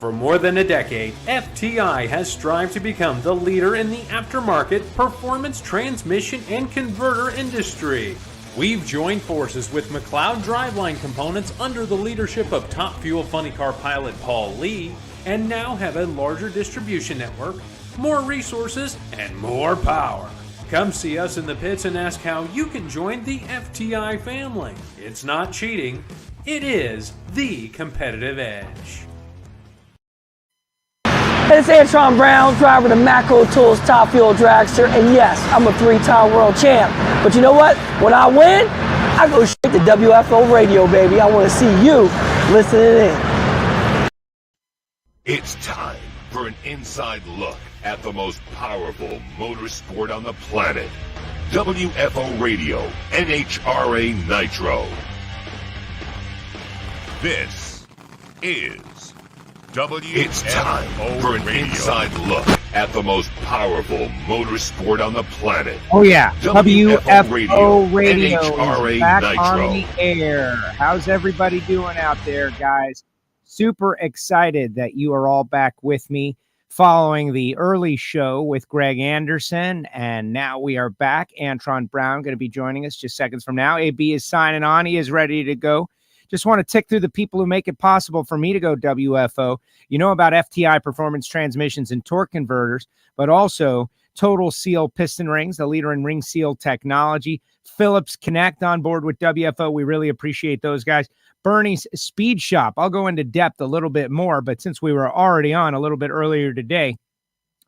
For more than a decade, FTI has strived to become the leader in the aftermarket performance transmission and converter industry. We've joined forces with McLeod Driveline Components under the leadership of Top Fuel Funny Car pilot Paul Lee, and now have a larger distribution network, more resources, and more power. Come see us in the pits and ask how you can join the FTI family. It's not cheating, it is the competitive edge. Hey, it's Antron Brown, driver of the Macro Tools Top Fuel Dragster, and yes, I'm a 3-time world champ. But you know what? When I win, I go straight to WFO Radio, baby. I want to see you listening in. It's time for an inside look at the most powerful motorsport on the planet. WFO Radio, NHRA Nitro. This is It's time for an inside look at the most powerful motorsport on the planet. Oh yeah, WFO Radio, NHRA back Nitro. On the air. How's everybody doing out there, guys? Super excited that you are all back with me following the early show with Greg Anderson, and now we are back. Antron Brown going to be joining us just seconds from now. AB is signing on. He is ready to go. Just want to tick through the people who make it possible for me to go WFO. You know about FTI Performance Transmissions and Torque Converters, but also Total Seal Piston Rings, the leader in ring seal technology. Phillips Connect on board with WFO. We really appreciate those guys. Bernie's Speed Shop. I'll go into depth a little bit more, but since we were already on a little bit earlier today,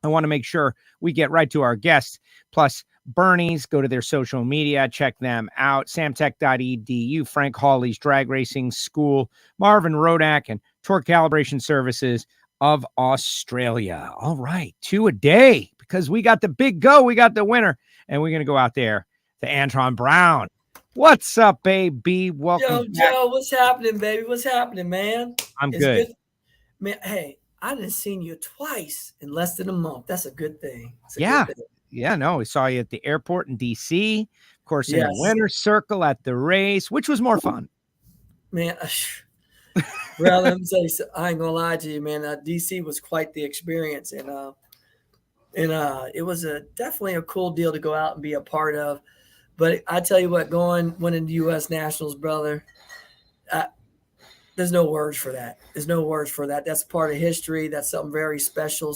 I want to make sure we get right to our guests. Plus, Bernie's, go to their social media, check them out. Samtech.edu, Frank Hawley's Drag Racing School, Marvin Rodak, and Torque Calibration Services of Australia. All right, 2 a day, because we got the big go. We got the winner, and we're going to go out there to Antron Brown. What's up, baby? Welcome back. Joe, what's happening, baby? What's happening, man? It's good. Man, hey, I done seen you twice in less than a month. That's a good thing. Good thing. Yeah, no, we saw you at the airport in D.C., of course, in the winner's circle at the race. Which was more fun? Man, well, let me say, I ain't gonna lie to you, man. D.C. was quite the experience, and it was definitely a cool deal to go out and be a part of. But I tell you what, winning the U.S. Nationals, brother, there's no words for that. There's no words for that. That's part of history. That's something very special.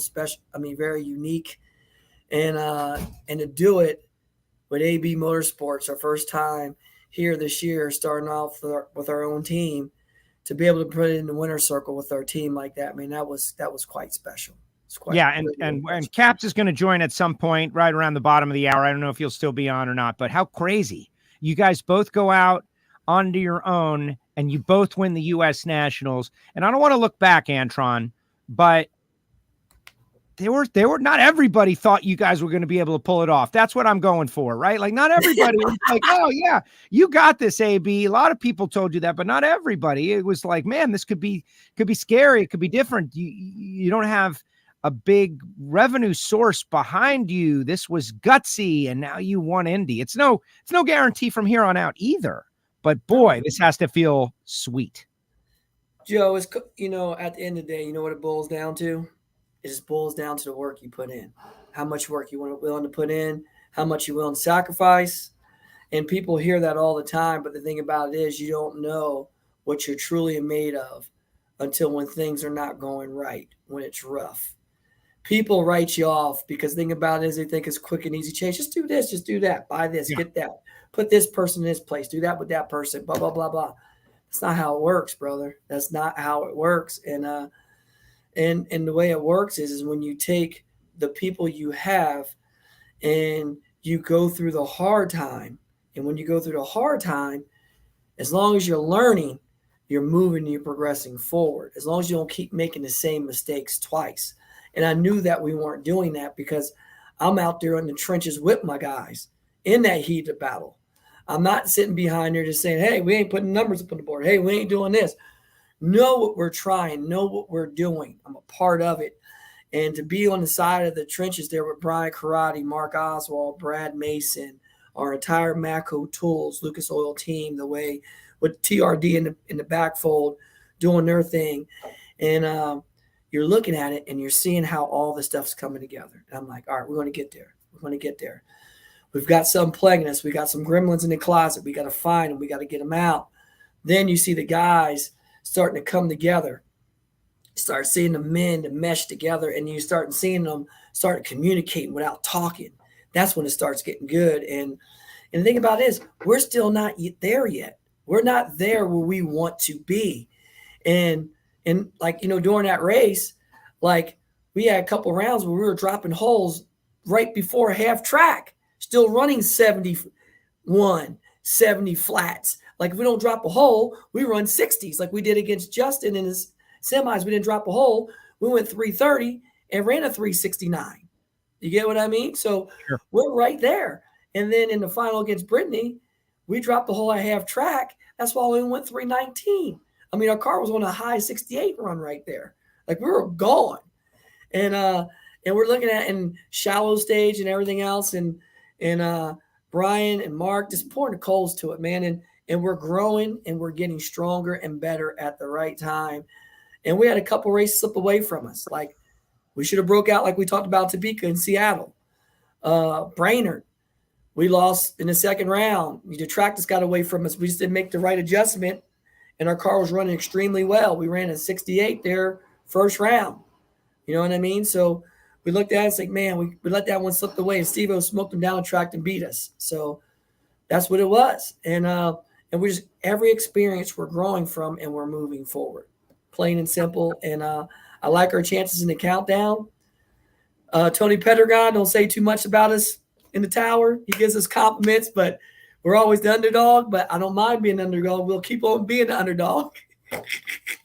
Very unique. And to do it with AB Motorsports, our first time here this year, starting off with our own team, to be able to put it in the winner's circle with our team like that, I mean, that was quite special. And Capps is going to join at some point right around the bottom of the hour. I don't know if you'll still be on or not, but how crazy. You guys both go out onto your own and you both win the U.S. Nationals. And I don't want to look back, Antron, but they were not everybody thought you guys were going to be able to pull it off. That's what I'm going for, right? Like, not everybody was like, oh yeah, you got this, AB. A lot of people told you that, but not everybody. It was like, man, this could be scary. It could be different. You don't have a big revenue source behind you. This was gutsy, and now you won Indy. It's no guarantee from here on out either. But boy, this has to feel sweet. Joe, at the end of the day, you know what it boils down to? It just boils down to the work you put in, how much work you're willing to put in, how much you're willing to sacrifice. And people hear that all the time, but the thing about it is you don't know what you're truly made of until when things are not going right, when it's rough. People write you off because the thing about it is they think it's quick and easy change. Just do this, just do that, buy this, get that, put this person in this place, do that with that person, blah, blah, blah, blah. That's not how it works, brother. That's not how it works. And the way it works is when you take the people you have and you go through the hard time. And when you go through the hard time, as long as you're learning, you're moving, you're progressing forward. As long as you don't keep making the same mistakes twice. And I knew that we weren't doing that because I'm out there in the trenches with my guys in that heated battle. I'm not sitting behind there just saying, hey, we ain't putting numbers up on the board. Hey, we ain't doing this. Know what we're trying, know what we're doing. I'm a part of it. And to be on the side of the trenches there with Brian Karate, Mark Oswald, Brad Mason, our entire Macro Tools, Lucas Oil team, the way with TRD in the backfold doing their thing. And, you're looking at it and you're seeing how all the stuff's coming together. And I'm like, all right, we're going to get there. We're going to get there. We've got some plaguing us. We got some gremlins in the closet. We got to find them. We got to get them out. Then you see the guys starting to come together. Start seeing the men to mesh together, and you start seeing them start communicating without talking. That's when it starts getting good. And the thing about it is, we're still not there yet. We're not there where we want to be. And like, during that race, like, we had a couple rounds where we were dropping holes right before half track, still running 71, 70 flats. Like, if we don't drop a hole, we run 60s like we did against Justin in his semis. We didn't drop a hole. We went 330 and ran a 369. You get what I mean? So sure. We're right there. And then in the final against Brittany, we dropped the hole at half track. That's why we went 319. I mean, our car was on a high 68 run right there. Like, we were gone. And we're looking at in shallow stage and everything else. And Brian and Mark just pouring the coals to it, man. And we're growing and we're getting stronger and better at the right time. And we had a couple races slip away from us. Like, we should have broke out like we talked about Topeka in Seattle. Brainerd, we lost in the second round. The track just got away from us. We just didn't make the right adjustment, and our car was running extremely well. We ran a 68 there first round. You know what I mean? So we looked at it, it's like, man, we let that one slip away, and Steve-O smoked them down the track and beat us. So that's what it was. And we just, every experience we're growing from and we're moving forward, plain and simple. And I like our chances in the countdown. Tony Pedregon don't say too much about us in the tower. He gives us compliments, but we're always the underdog. But I don't mind being the underdog. We'll keep on being the underdog.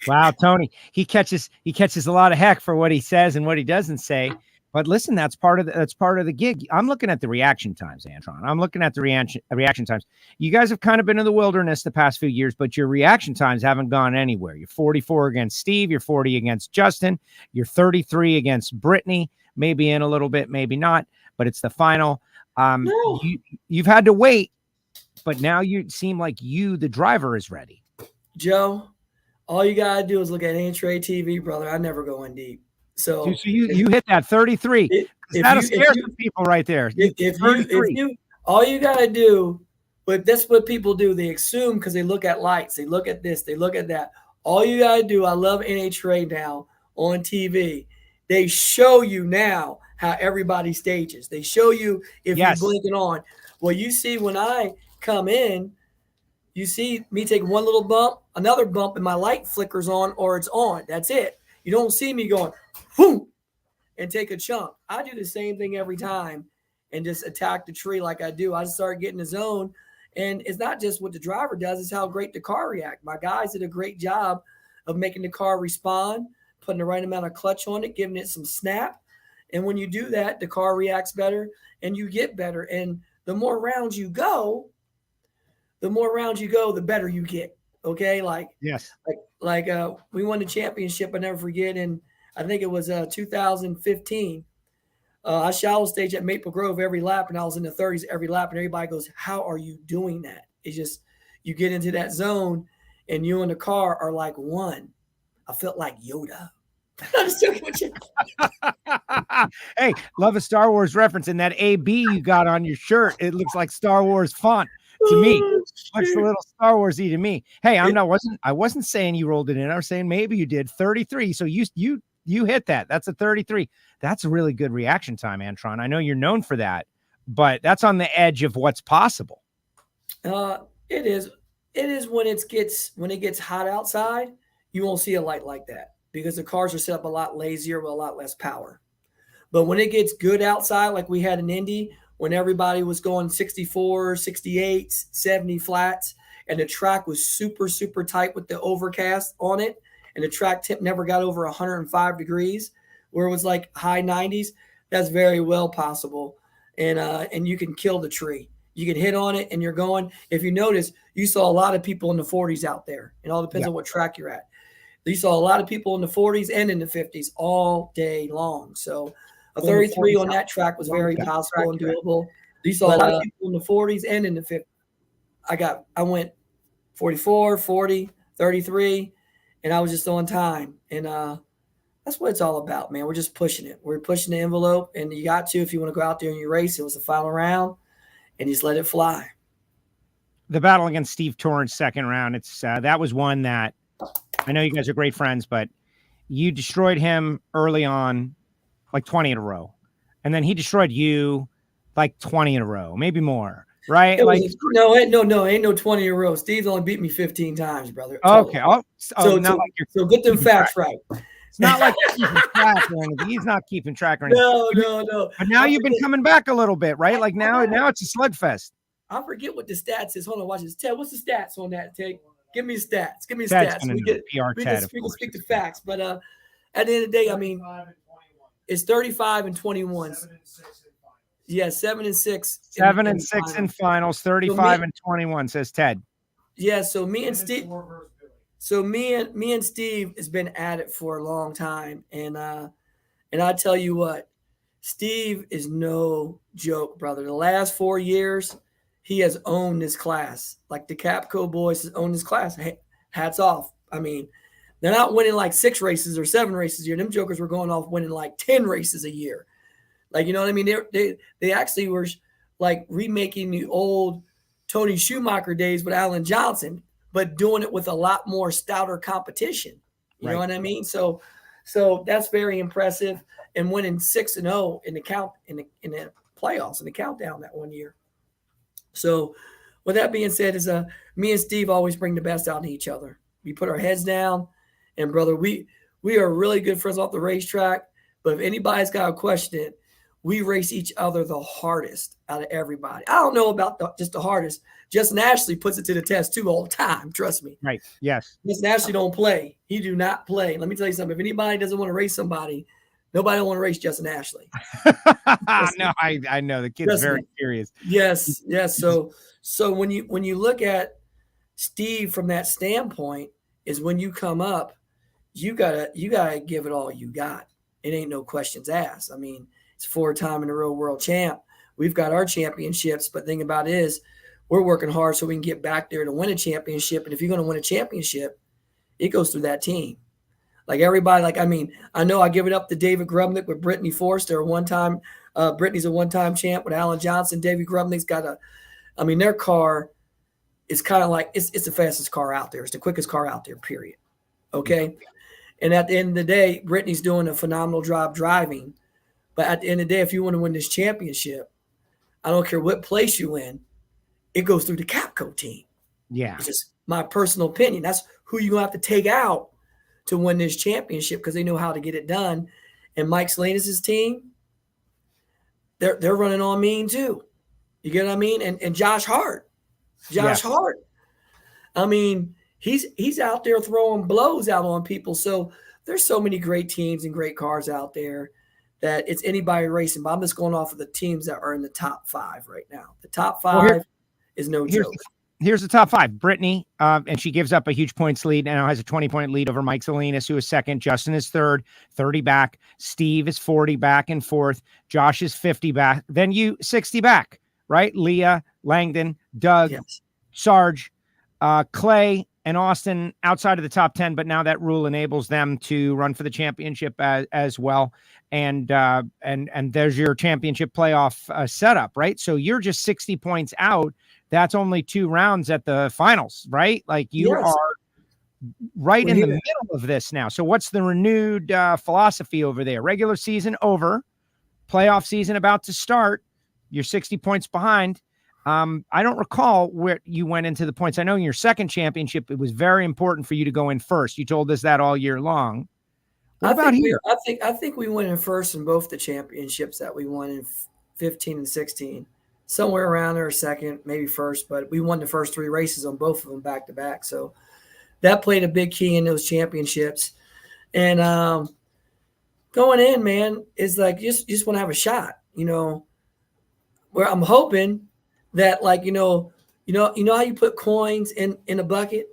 Wow, Tony, he catches a lot of heck for what he says and what he doesn't say. But listen, that's part of the gig. I'm looking at the reaction times, Antron. I'm looking at the reaction times. You guys have kind of been in the wilderness the past few years, but your reaction times haven't gone anywhere. You're 44 against Steve. You're 40 against Justin. You're 33 against Brittany. Maybe in a little bit, maybe not. But it's the final. No. You've had to wait, but now you seem like the driver, is ready. Joe, all you gotta do is look at NHRA TV, brother. I never go in deep. So you hit that 33. That'll scare some people right there. All you gotta do, but that's what people do. They assume because they look at lights, they look at this, they look at that. All you gotta do, I love NHRA now on TV. They show you now how everybody stages. They show you if you're blinking on. Well, you see when I come in, you see me take one little bump, another bump, and my light flickers on or it's on. That's it. You don't see me going, boom, and take a chunk. I do the same thing every time and just attack the tree like I do. I just start getting the zone. And it's not just what the driver does, it's how great the car reacts. My guys did a great job of making the car respond, putting the right amount of clutch on it, giving it some snap. And when you do that, the car reacts better and you get better. And the more rounds you go, the better you get. Okay. We won the championship. I never forget. And I think it was 2015. I shallow stage at Maple Grove every lap, and I was in the 30s every lap. And everybody goes, how are you doing that? It's just, you get into that zone and you and the car are like one. I felt like Yoda. Hey, love a Star Wars reference. And that AB you got on your shirt, it looks like Star Wars font to me. Looks a little Star Wars-y to me. Hey, I wasn't saying you rolled it in. I was saying maybe you did 33. So you hit that. That's a 33. That's a really good reaction time, Antron. I know you're known for that, but that's on the edge of what's possible. It is when it gets hot outside, you won't see a light like that because the cars are set up a lot lazier with a lot less power. But when it gets good outside, like we had in Indy, when everybody was going 64, 68, 70 flats, and the track was super, super tight with the overcast on it, and the track tip never got over 105 degrees, where it was like high 90s, that's very well possible. And you can kill the tree. You can hit on it, and you're going. If you notice, you saw a lot of people in the 40s out there. It all depends on what track you're at. You saw a lot of people in the 40s and in the 50s all day long. So a 33 on that track was very possible and doable. You saw a lot of people in the 40s and in the 50s. I went 44, 40, 33, and I was just on time. And That's what it's all about, man. We're just pushing it. We're pushing the envelope, and you got to, if you want to go out there and you race, it was the final round, and you just let it fly. The battle against Steve Torrence, second round. It's that was one that I know you guys are great friends, but you destroyed him early on, like 20 in a row, and then he destroyed you like 20 in a row, maybe more, right? Ain't no 20 in a row. Steve's only beat me 15 times, brother. Okay. So get them facts right. It's not like he's keeping track or anything. He's not keeping track or anything. No. But now you've been coming back a little bit, right? Like now it's a slugfest. I forget what the stats is. Hold on, watch this. Ted, what's the stats on that? Ted, give me stats. Ted's We can speak the facts. But at the end of the day, I mean, it's 35 and 21. 7 and 6. 7 and 6 in finals. 35 and 21, says Ted. Yeah. So me and Steve. So me and Steve has been at it for a long time, and I tell you what, Steve is no joke, brother. The last 4 years, he has owned this class. Like the Capco boys has owned this class. Hats off. I mean, they're not winning like 6 races or 7 races a year. Them jokers were going off winning like 10 races a year. Like, you know what I mean? They actually were like remaking the old Tony Schumacher days with Alan Johnson, but doing it with a lot more stouter competition. You know what I mean? So that's very impressive. And winning 6-0 in the playoffs, in the countdown that one year. So with that being said, is me and Steve always bring the best out in each other. We put our heads down, and brother, we are really good friends off the racetrack. But if anybody's got a question, we race each other the hardest out of everybody. I don't know about just the hardest. Justin Ashley puts it to the test too all the time. Trust me. Right. Yes. Justin Ashley don't play. He do not play. Let me tell you something. If anybody doesn't want to race somebody, nobody want to race Justin Ashley. No, I know the kid's very serious. Yes. So when you look at Steve from that standpoint, is when you come up, you gotta give it all you got. It ain't no questions asked. I mean, it's 4-time in a row world champ. We've got our championships, but the thing about it is we're working hard so we can get back there to win a championship. And if you're going to win a championship, it goes through that team. Like everybody, I know I give it up to David Grubnick with Brittany Forster. Brittany's a one-time champ with Alan Johnson. David Grubnick's got their car is kind of like, it's the fastest car out there. It's the quickest car out there, period. Okay. And at the end of the day, Brittany's doing a phenomenal job driving. But at the end of the day, if you want to win this championship, I don't care what place you in, it goes through the Capco team. Yeah. It's just my personal opinion. That's who you're going to have to take out to win this championship because they know how to get it done. And Mike Salinas' team, they're running on mean too. You get what I mean? And Josh Hart. Hart. I mean, he's out there throwing blows out on people. So there's so many great teams and great cars out there that it's anybody racing. But I'm just going off of the teams that are in the top 5 right now. The top 5 is no joke. Here's the top 5. Brittany, and she gives up a huge points lead. Now has a 20-point lead over Mike Salinas, who is second. Justin is third, 30 back. Steve is 40 back and fourth. Josh is 50 back. Then you 60 back, right? Leah, Langdon, Doug, Sarge, Clay, and Austin outside of the top 10. But now that rule enables them to run for the championship as well. And there's your championship playoff setup, right? So you're just 60 points out. That's only 2 rounds at the finals, right? Like you are right in the middle of this now. So what's the renewed philosophy over there? Regular season over, playoff season about to start. You're 60 points behind. I don't recall where you went into the points. I know in your second championship, it was very important for you to go in first. You told us that all year long. What about here? I think we went in first in both the championships that we won in 15 and 16. Somewhere around there, second, maybe first, but we won the first 3 races on both of them back to back. So that played a big key in those championships. And going in, man, is like you just want to have a shot, where I'm hoping that how you put coins in a bucket,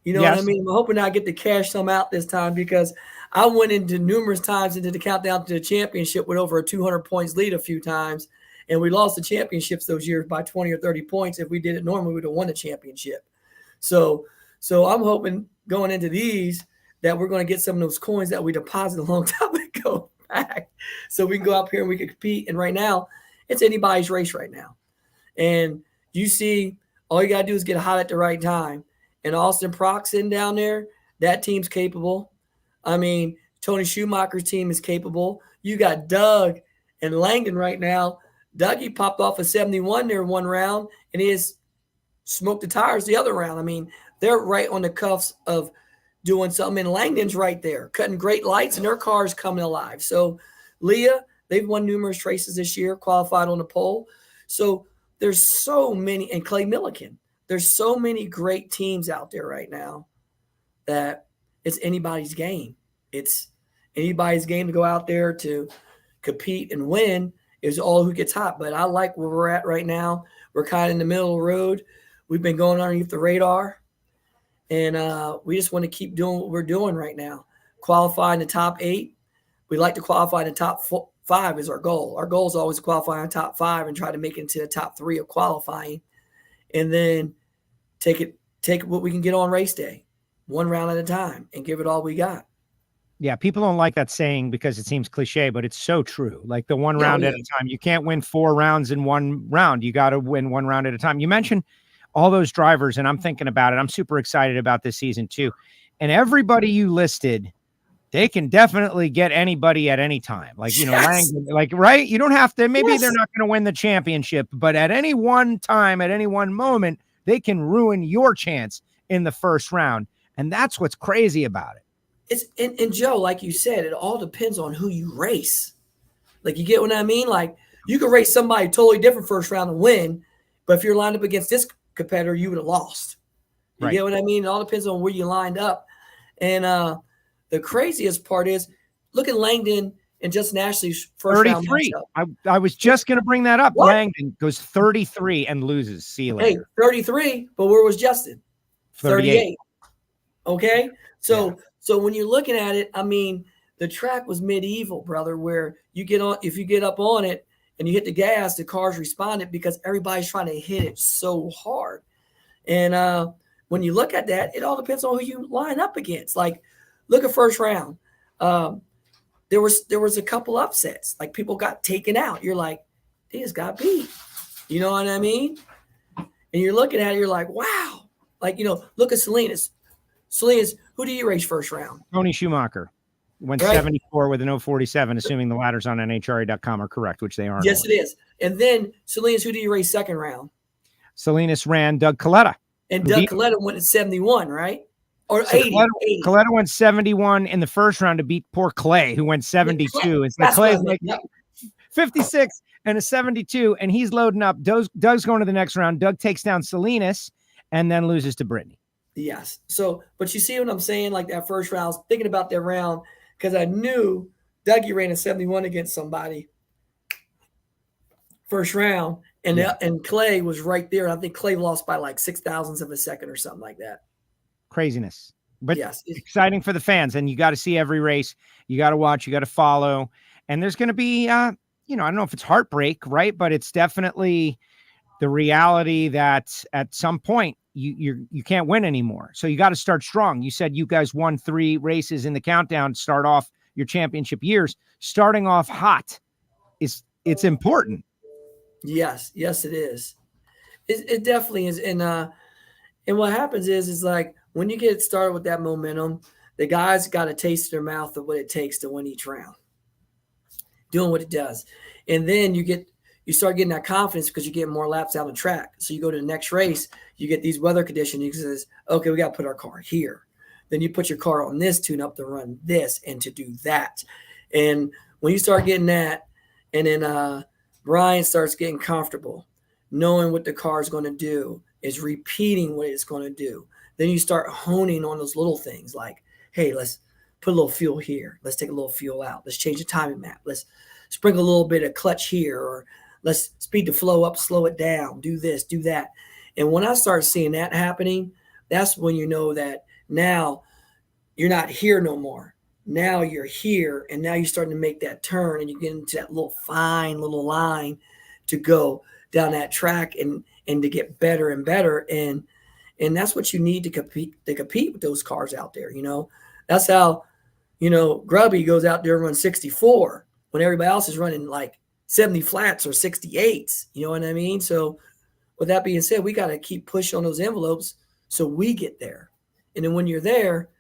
what I mean? I'm hoping I get to cash some out this time because I went into numerous times into the countdown to the championship with over a 200 points lead a few times. And we lost the championships those years by 20 or 30 points. If we did it normally, we would have won the championship. So I'm hoping going into these that we're going to get some of those coins that we deposited a long time ago back, so we can go up here and we can compete. And right now, it's anybody's race right now. And you see, all you got to do is get hot at the right time. And Austin Proxon down there, that team's capable. I mean, Tony Schumacher's team is capable. You got Doug and Langdon right now. Dougie popped off a 71 there one round, and he has smoked the tires the other round. I mean, they're right on the cuffs of doing something. And Langdon's right there, cutting great lights, and their car's coming alive. So Leah, they've won numerous races this year, qualified on the pole. So there's so many, and Clay Milliken, there's so many great teams out there right now that it's anybody's game. It's anybody's game to go out there to compete and win. Is all who gets hot. But I like where we're at right now. We're kind of in the middle of the road. We've been going underneath the radar. And we just want to keep doing what we're doing right now. Qualify in the top 8. We like to qualify in the top 5 is our goal. Our goal is always to qualify in the top 5 and try to make it into the top 3 of qualifying. And then take what we can get on race day, one round at a time, and give it all we got. Yeah, people don't like that saying because it seems cliche, but it's so true. Like the one round at a time. You can't win 4 rounds in one round. You got to win one round at a time. You mentioned all those drivers, and I'm thinking about it. I'm super excited about this season too. And everybody you listed, they can definitely get anybody at any time. Like, you know, Langdon, like, right? You don't have to, maybe they're not going to win the championship, but at any one time, at any one moment, they can ruin your chance in the first round. And that's what's crazy about it. It's and Joe, like you said, it all depends on who you race. Like, you get what I mean? Like, you could race somebody totally different first round and win, but if you're lined up against this competitor, you would have lost. You get what I mean? It all depends on where you lined up. And the craziest part is, look at Langdon and Justin Ashley's first 33. round. I was just going to bring that up. What? Langdon goes 33 and loses. See you later. Hey, 33, but where was Justin? 38. Okay? So when you're looking at it, I mean, the track was medieval, brother, where you get on, if you get up on it and you hit the gas, the cars responded because everybody's trying to hit it so hard. And when you look at that, it all depends on who you line up against. Like, look at first round. There was a couple upsets. Like, people got taken out. You're like, they just got beat. You know what I mean? And you're looking at it, you're like, wow. Like, you know, look at Salinas. Salinas, who do you race first round? Tony Schumacher went 74 with an 047, assuming the ladders on NHRA.com are correct, which they aren't. Yes, it is. And then Salinas, who do you race second round? Salinas ran Doug Coletta. And Doug Coletta went at 71, right? Or so 80. Coletta went 71 in the first round to beat poor Clay, who went 72. And so Clay's like 56 and a 72, and he's loading up. Doug's going to the next round. Doug takes down Salinas and then loses to Brittany. Yes. So, but you see what I'm saying? Like, that first round, I was thinking about that round because I knew Dougie ran a 71 against somebody first round, and Clay was right there. I think Clay lost by like 0.006 of a second or something like that. Craziness. But yes, exciting for the fans. And you got to see every race. You got to watch. You got to follow. And there's going to be, I don't know if it's heartbreak, right? But it's definitely the reality that at some point you can't win anymore. So you got to start strong. You said you guys won 3 races in the countdown to start off your championship years. Starting off hot it's important. Yes, it is. It definitely is. And what happens is like, when you get started with that momentum, the guys got a taste in their mouth of what it takes to win each round, doing what it does. And then you start getting that confidence because you get more laps down the track. So you go to the next race, you get these weather conditions. You says, okay, we got to put our car here. Then you put your car on this tune up to run this and to do that. And when you start getting that, and then Brian starts getting comfortable, knowing what the car is going to do, is repeating what it's going to do. Then you start honing on those little things like, hey, let's put a little fuel here. Let's take a little fuel out. Let's change the timing map. Let's sprinkle a little bit of clutch here, or let's speed the flow up, slow it down, do this, do that. And when I start seeing that happening, that's when you know that now you're not here no more. Now you're here, and now you're starting to make that turn, and you get into that little fine little line to go down that track and to get better and better. And that's what you need to compete with those cars out there. You know, That's how, Grubby goes out there and runs 64 when everybody else is running like 70 flats or 68s. You know what I mean? So with that being said, we got to keep pushing on those envelopes so we get there. And then when you're there,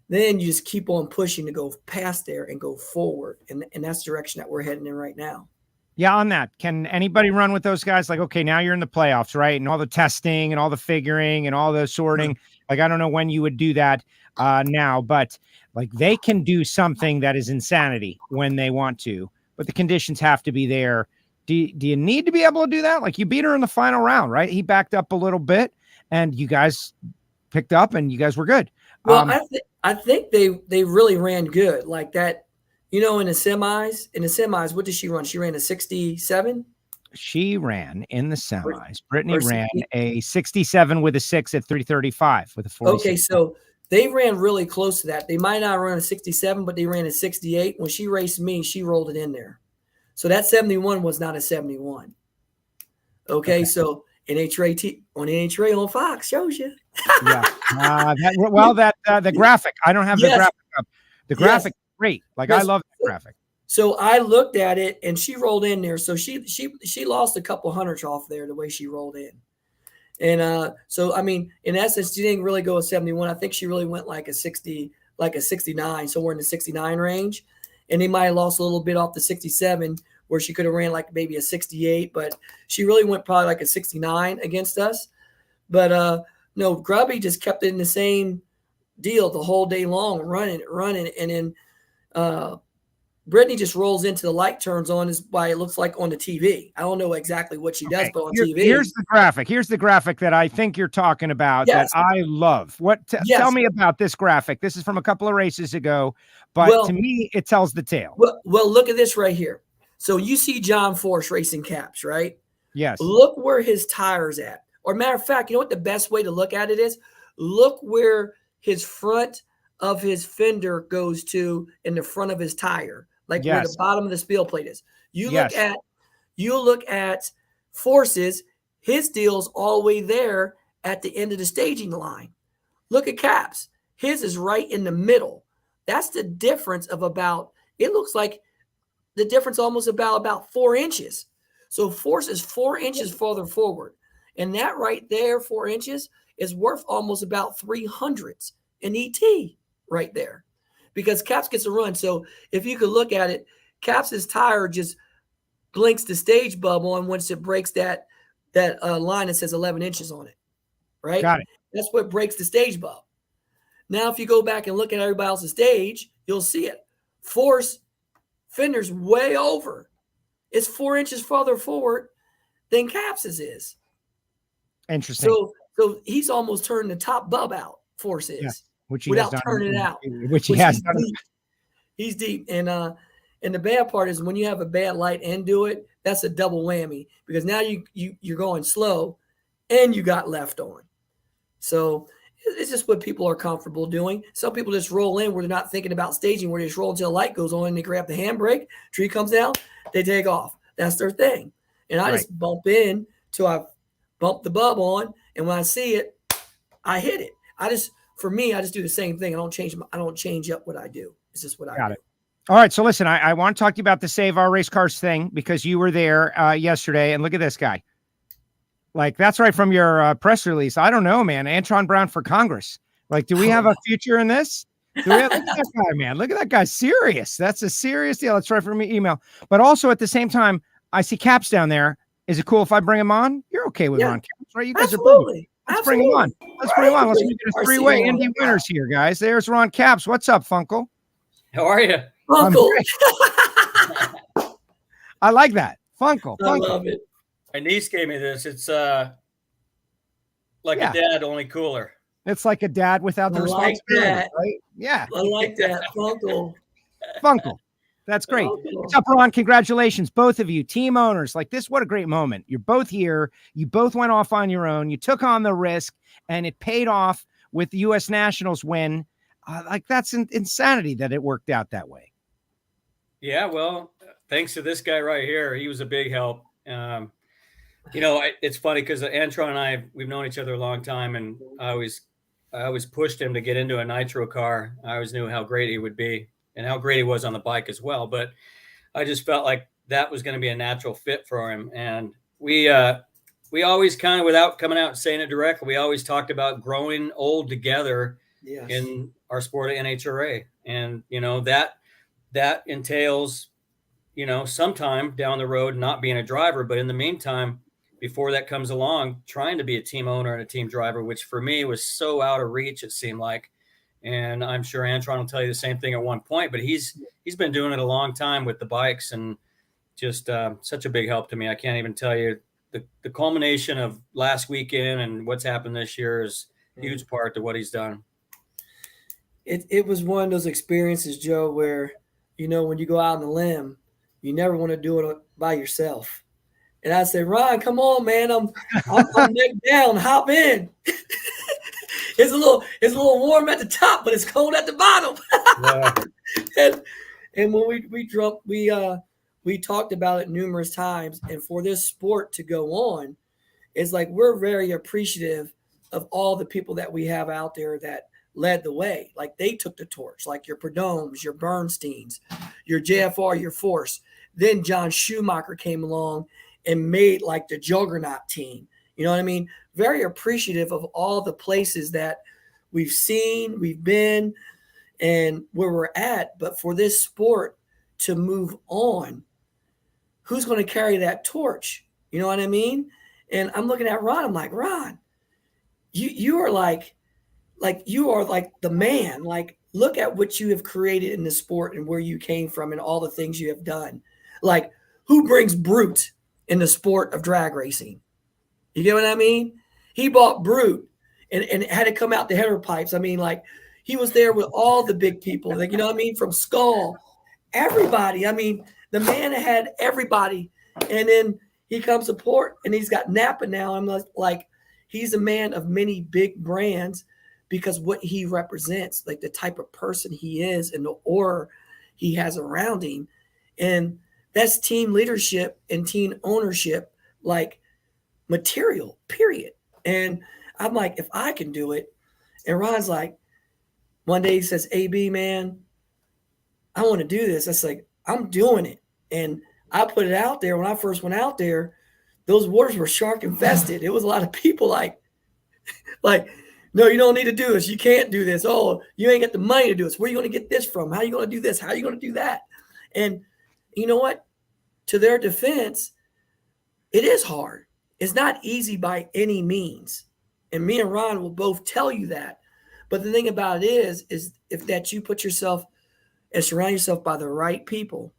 then you just keep on pushing to go past there and go forward. And that's the direction that we're heading in right now. Yeah, on that, can anybody run with those guys? Like, okay, now you're in the playoffs, right? And all the testing and all the figuring and all the sorting. Like, I don't know when you would do that now, but like they can do something that is insanity when they want to, but the conditions have to be there. Do you need to be able to do that? Like, you beat her in the final round, right? He backed up a little bit and you guys picked up and you guys were good. Well, I think they really ran good like that. In the semis, what did she run? She ran a 67. She ran in the semis. Brittany ran a 67 with a 6 at 3:35 with a 46. Okay, so they ran really close to that. They might not run a 67, but they ran a 68. When she raced me, she rolled it in there. So that 71 was not a 71. Okay. So NHRA on NHRA on Fox shows you. Yeah. The graphic. I don't have the graphic up. The graphic is great. Like, I love the graphic. So I looked at it and she rolled in there. So she lost a couple hundredths off there the way she rolled in. And so I mean, in essence, she didn't really go a 71. I think she really went like a 60, like a 69. So we're in the 69 range. And they might have lost a little bit off the 67 where she could have ran like maybe a 68, but she really went probably like a 69 against us. But no, Grubby just kept it in the same deal the whole day long, running. And then Brittany just rolls into the light turns on is why it looks like on the TV. I don't know exactly what she does, but on TV. Here's the graphic. Here's the graphic that I think you're talking about that I love. Tell me about this graphic. This is from a couple of races ago, but to me, it tells the tale. Well, look at this right here. So you see John Force racing Capps, right? Yes. Look where his tire's at. Or matter of fact, you know what the best way to look at it is? Look where his front of his fender goes to in the front of his tire, like where the bottom of the spill plate is. You look at Force's, his deal's all the way there at the end of the staging line. Look at Capps. His is right in the middle. That's the difference of it looks like the difference almost about 4 inches. So Force is 4 inches farther forward. And that right there, 4 inches, is worth almost about 300s in ET right there. Because Capps gets a run. So if you could look at it, Capps' tire just blinks the stage bubble on once it breaks that line that says 11 inches on it. Right? Got it. That's what breaks the stage bubble. Now, if you go back and look at everybody else's stage, you'll see it. Force fender's way over. It's 4 inches farther forward than Capps's is. Interesting. So he's almost turned the top bub out. Force is without turning it out. Which he has done. He's deep. And the bad part is when you have a bad light and do it, that's a double whammy because now you're going slow and you got left on. So it's just what people are comfortable doing. Some people just roll in where they're not thinking about staging, where they just roll until the light goes on and they grab the handbrake, tree comes down, they take off. That's their thing. And I just bump in till I bump the bub on, and when I see it, I hit it. For me, I just do the same thing. I don't change up what I do. It's just what I do. All right. So listen, I want to talk to you about the Save Our Race Cars thing because you were there yesterday, and look at this guy. Like, that's right from your press release. I don't know, man. Antron Brown for Congress. Like, do we have a future in this? Look at that guy, man. Look at that guy. Serious. That's a serious deal. That's right from your email. But also at the same time, I see Capps down there. Is it cool if I bring him on? You're okay with Ron Capps, right? You guys are brilliant. Let's bring him on. Let's get a three-way Indy winners here, guys. There's Ron Capps. What's up, Funkle? How are you? Funkle. I like that. Funkle. I love it. My niece gave me this. It's like a dad, only cooler. It's like a dad without the responsibility, right? Yeah. I like that. Funkle. That's great. What's up, Ron? Congratulations, both of you, team owners. Like this, what a great moment. You're both here. You both went off on your own. You took on the risk, and it paid off with the U.S. Nationals win. Like that's insanity that it worked out that way. Yeah, well, thanks to this guy right here. He was a big help. It's funny because Antron and I, we've known each other a long time, and I always always pushed him to get into a nitro car. I always knew how great he would be and how great he was on the bike as well. But I just felt like that was going to be a natural fit for him. And we always kind of, without coming out and saying it directly, we always talked about growing old together in our sport of NHRA. And, that entails, sometime down the road, not being a driver, but in the meantime, before that comes along, trying to be a team owner and a team driver, which for me was so out of reach, it seemed like. And I'm sure Antron will tell you the same thing at one point, but he's been doing it a long time with the bikes, and just such a big help to me. I can't even tell you the culmination of last weekend and what's happened this year is a huge part to what he's done. It was one of those experiences, Joe, where, when you go out on the limb, you never want to do it by yourself. And I say, Ron, come on, man. I'm neck down. Hop in. It's a little warm at the top, but it's cold at the bottom. Yeah. and when we talked about it numerous times. And for this sport to go on, it's like we're very appreciative of all the people that we have out there that led the way. Like they took the torch, like your Perdomes, your Bernsteins, your JFR, your Force. Then John Schumacher came along and made like the juggernaut team. You know what I mean? Very appreciative of all the places that we've seen, we've been, and where we're at. But for this sport to move on, who's going to carry that torch? You know what I mean? And I'm looking at Ron. I'm like, Ron, you are like you are like the man. Like, look at what you have created in the sport and where you came from and all the things you have done. Like, who brings Brute in the sport of drag racing? You get what I mean? He bought Brute and had to come out the header pipes. I mean, like, he was there with all the big people, like, you know what I mean? From Skull, everybody. I mean, the man had everybody. And then he comes to port and he's got Napa now. I'm like, he's a man of many big brands because what he represents, like the type of person he is and the aura he has around him. And that's team leadership and team ownership, like material, period. And I'm like, if I can do it. And Ron's like, one day he says, AB, man, I want to do this. That's like, I'm doing it. And I put it out there. When I first went out there, those waters were shark infested. It was a lot of people like, no, you don't need to do this. You can't do this. Oh, you ain't got the money to do this. Where are you going to get this from? How are you going to do this? How are you going to do that? And you know what? To their defense, it is hard. It's not easy by any means. And me and Ron will both tell you that. But the thing about it is if that you put yourself and surround yourself by the right people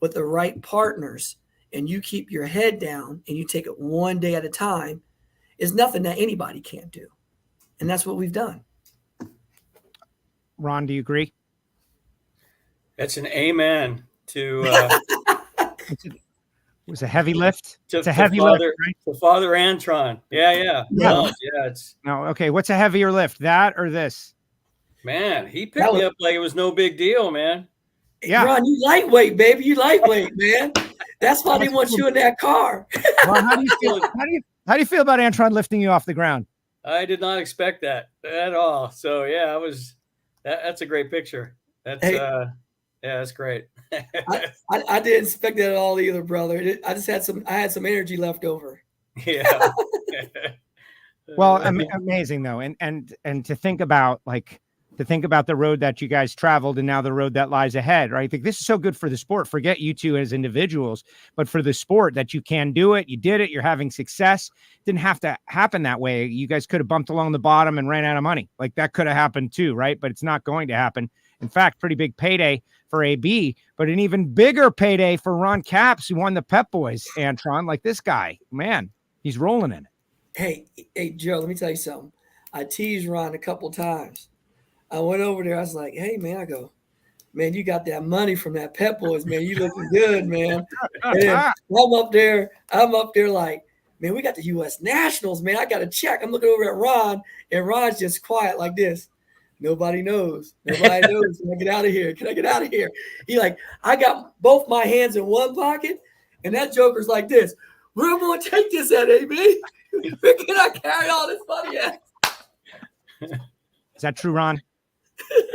with the right partners, and you keep your head down and you take it one day at a time, is nothing that anybody can't do. And that's what we've done. Ron, do you agree? That's an amen to it was a heavy lift. It's a heavy lift, right? To Father Antron. Yeah. It's no. Okay. What's a heavier lift, that or this? Man, he picked me up like it was no big deal, man. Yeah, Ron, you lightweight, baby. You lightweight, man. That's why they want you in that car. Ron, how do you feel? How do you feel about Antron lifting you off the ground? I did not expect that at all. So yeah, that's a great picture. That's that's great. I didn't expect that at all either, brother. I had some energy left over. Yeah. Well, amazing though. And to think about the road that you guys traveled and now the road that lies ahead, right? I think this is so good for the sport. Forget you two as individuals, but for the sport that you can do it, you did it, you're having success. Didn't have to happen that way. You guys could have bumped along the bottom and ran out of money. Like that could have happened too, right? But it's not going to happen. In fact, pretty big payday for AB, but an even bigger payday for Ron Capps, who won the Pep Boys, Antron. Like this guy, man, he's rolling in it. Hey, Joe, let me tell you something. I teased Ron a couple times. I went over there. I was like, hey, man, I go, man, you got that money from that Pep Boys, man. You looking good, man. And then I'm up there like, man, we got the U.S. Nationals, man. I got to check. I'm looking over at Ron, and Ron's just quiet like this. Nobody knows. Nobody knows. Can I get out of here? Can I get out of here? He like, I got both my hands in one pocket, and that joker's like this. Where am I going to take this at, AB? Where can I carry all this money at? Is that true, Ron?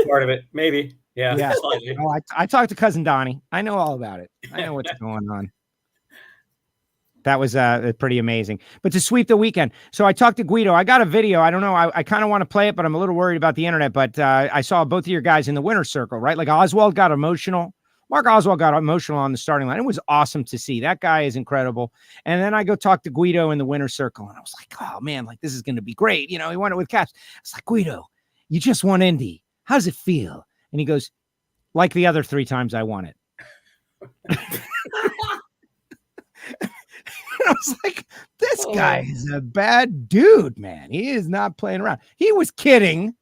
Part of it, maybe. Yeah. Yeah. Slightly. Oh, I talked to cousin Donnie. I know all about it. I know what's going on. That was pretty amazing. But to sweep the weekend. So I talked to Guido. I got a video. I don't know. I kind of want to play it, but I'm a little worried about the internet. But I saw both of your guys in the winner's circle, right? Like Oswald got emotional. Mark Oswald got emotional on the starting line. It was awesome to see. That guy is incredible. And then I go talk to Guido in the winner's circle. And I was like, oh, man, like this is going to be great. You know, he won it with Capps. It's like, Guido, you just won Indy. How does it feel? And he goes, like the other 3 times I won it. I was like, this guy is a bad dude, man. He is not playing around. He was kidding,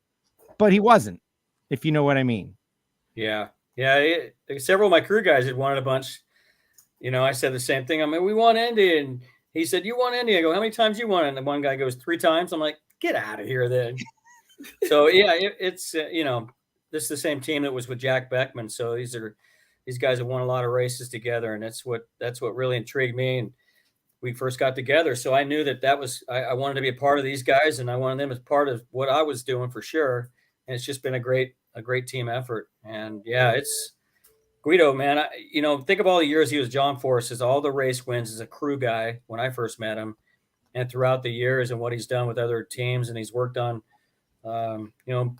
but he wasn't, if you know what I mean. Yeah. Yeah. Several of my crew guys had won it a bunch. You know, I said the same thing. I mean, we won Indy. And he said, you won Indy. I go, how many times you won? And the one guy goes, 3 times. I'm like, get out of here then. So, yeah, it's, you know, this is the same team that was with Jack Beckman. So these guys have won a lot of races together. And that's what really intrigued me. And we first got together. So I knew that was, I wanted to be a part of these guys, and I wanted them as part of what I was doing for sure. And it's just been a great team effort. And yeah, it's Guido, man. You know, think of all the years he was John Force's, all the race wins as a crew guy when I first met him, and throughout the years and what he's done with other teams. And he's worked on, you know,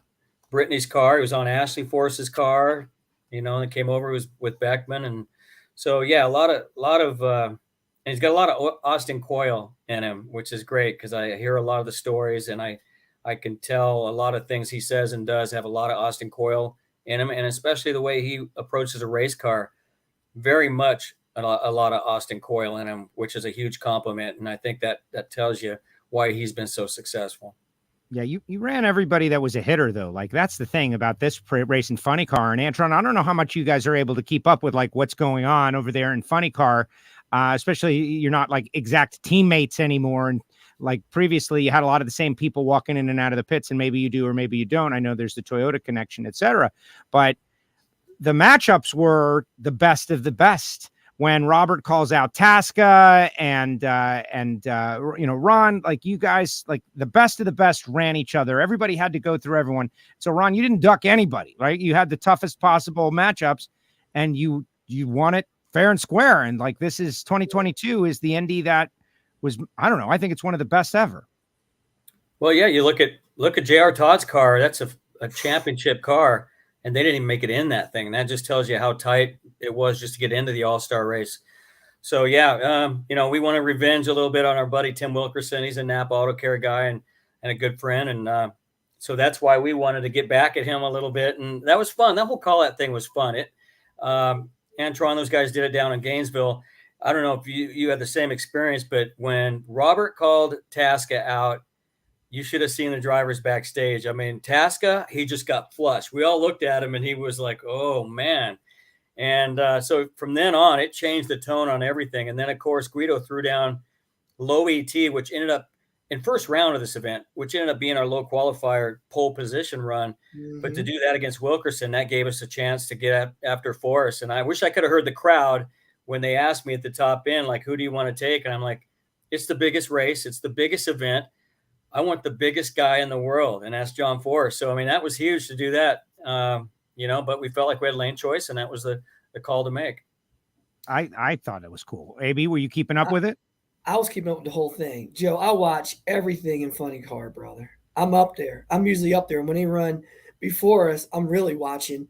Brittany's car. He was on Ashley Force's car, you know, and came over, was with Beckman. And so, yeah, a lot of, and he's got a lot of Austin Coyle in him, which is great because I hear a lot of the stories, and I can tell a lot of things he says and does have a lot of Austin Coyle in him, and especially the way he approaches a race car, very much a lot of Austin Coyle in him, which is a huge compliment. And I think that tells you why he's been so successful. Yeah, you ran everybody that was a hitter, though. Like, that's the thing about this racing Funny Car. And Antron, I don't know how much you guys are able to keep up with, like, what's going on over there in Funny Car. Especially you're not like exact teammates anymore. And like previously you had a lot of the same people walking in and out of the pits, and maybe you do, or maybe you don't. I know there's the Toyota connection, etc. But the matchups were the best of the best when Robert calls out Tasca and you know, Ron, like you guys, like the best of the best ran each other. Everybody had to go through everyone. So Ron, you didn't duck anybody, right? You had the toughest possible matchups, and you won it fair and square. And like, this is 2022 is the Indy that was, I don't know, I think it's one of the best ever. Well, yeah, you look at J.R. Todd's car. That's a championship car, and they didn't even make it in that thing. And that just tells you how tight it was just to get into the All-Star race. So yeah, you know, we want to revenge a little bit on our buddy Tim Wilkerson. He's a Napa Auto Care guy and a good friend. And so that's why we wanted to get back at him a little bit. And that was fun. That whole call-out thing was fun. Antron, those guys did it down in Gainesville. I don't know if you had the same experience, but when Robert called Tasca out, you should have seen the drivers backstage. I mean, Tasca, he just got flushed. We all looked at him, and he was like, oh, man. And so from then on, it changed the tone on everything. And then, of course, Guido threw down low ET, which ended up in first round of this event, which ended up being our low qualifier pole position run. Mm-hmm. But to do that against Wilkerson, that gave us a chance to get after Forrest. And I wish I could have heard the crowd when they asked me at the top end, like, who do you want to take? And I'm like, it's the biggest race. It's the biggest event. I want the biggest guy in the world. And that's John Forrest. So, I mean, that was huge to do that, you know, but we felt like we had lane choice, and that was the call to make. I thought it was cool. AB, were you keeping up with it? I was keeping up with the whole thing. Joe, I watch everything in Funny Car, brother. I'm up there. I'm usually up there. And when they run before us, I'm really watching.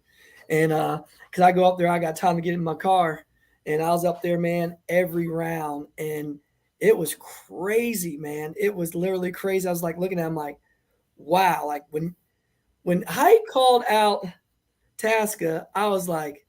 And because I go up there, I got time to get in my car. And I was up there, man, every round. And it was crazy, man. It was literally crazy. I was like looking at him like, wow. Like when Hyde called out Tasca, I was like,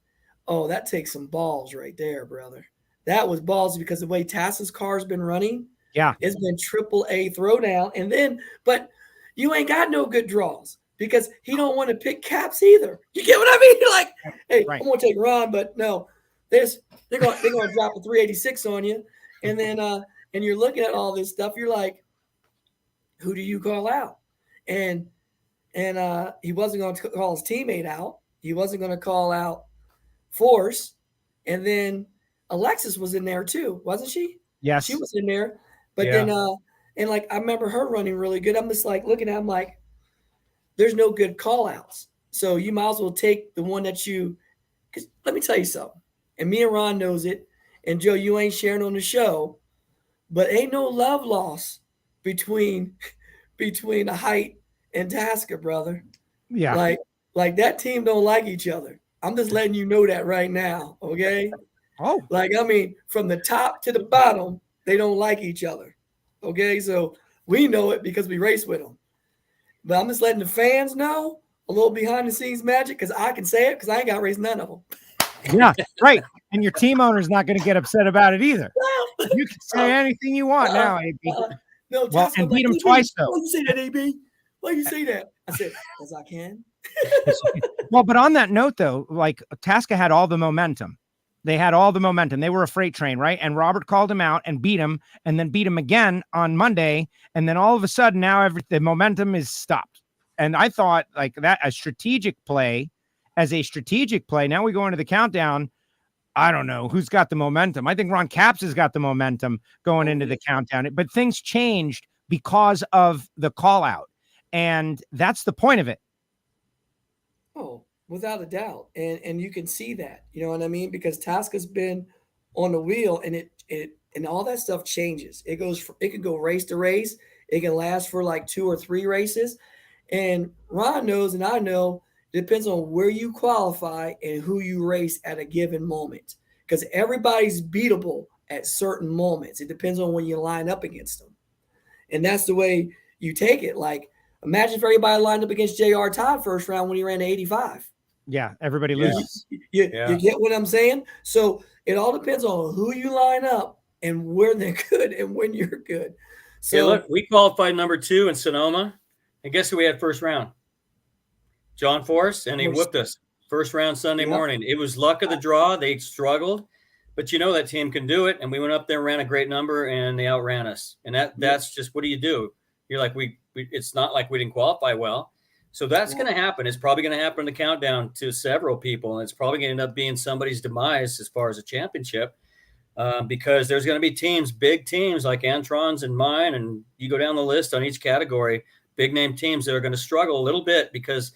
oh, that takes some balls right there, brother. That was ballsy because the way Tassa's car's been running, yeah, it's been AAA throwdown. And then, but you ain't got no good draws because he don't want to pick Capps either. You get what I mean? You're like, hey, right. I'm gonna take Ron, but no, they're gonna drop a 386 on you, and then and you're looking at all this stuff. You're like, who do you call out? And he wasn't going to call his teammate out. He wasn't going to call out Force, and then Alexis was in there too, wasn't she? Yes. She was in there. But then and like I remember her running really good. I'm just like looking at him like, there's no good call outs. So you might as well take the one that you, because let me tell you something. And me and Ron knows it. And Joe, you ain't sharing on the show, but ain't no love loss between the Height and Tasker, brother. Yeah. Like that team don't like each other. I'm just letting you know that right now. Okay. Oh, Like, I mean, from the top to the bottom, they don't like each other. Okay. So we know it because we race with them. But I'm just letting the fans know a little behind the scenes magic, because I can say it because I ain't got to race none of them. yeah, right. And your team owner's not going to get upset about it either. You can say anything you want now, AB. No, Well, and beat him twice, though. Why you say that, AB? Why you say that? I said, as I can. Well, but on that note, though, like Tasca had all the momentum. They had all the momentum. They were a freight train, right? And Robert called him out and beat him, and then beat him again on Monday. And then all of a sudden, now the momentum is stopped. And I thought like that as a strategic play. Now we go into the countdown. I don't know who's got the momentum. I think Ron Capps has got the momentum going into the countdown. But things changed because of the call out. And that's the point of it. Oh, without a doubt. And you can see that, you know what I mean? Because Tasca's been on the wheel, and it and all that stuff changes. It can go race to race. It can last for like 2 or 3 races. And Ron knows, and I know, it depends on where you qualify and who you race at a given moment. Because everybody's beatable at certain moments. It depends on when you line up against them. And that's the way you take it. Like, imagine if everybody lined up against J.R. Todd first round when he ran to 85. Yeah, everybody loses. You get what I'm saying? So it all depends on who you line up and where they're good and when you're good. So hey, look, we qualified number 2 in Sonoma. And guess who we had first round? John Forrest, and he whipped us first round Sunday morning. It was luck of the draw. They struggled, but you know that team can do it. And we went up there and ran a great number, and they outran us. And that's just, what do you do? You're like, it's not like we didn't qualify well. So that's going to happen. It's probably going to happen in the countdown to several people. And it's probably going to end up being somebody's demise as far as a championship, because there's going to be teams, big teams like Antron's and mine. And you go down the list on each category, big name teams that are going to struggle a little bit, because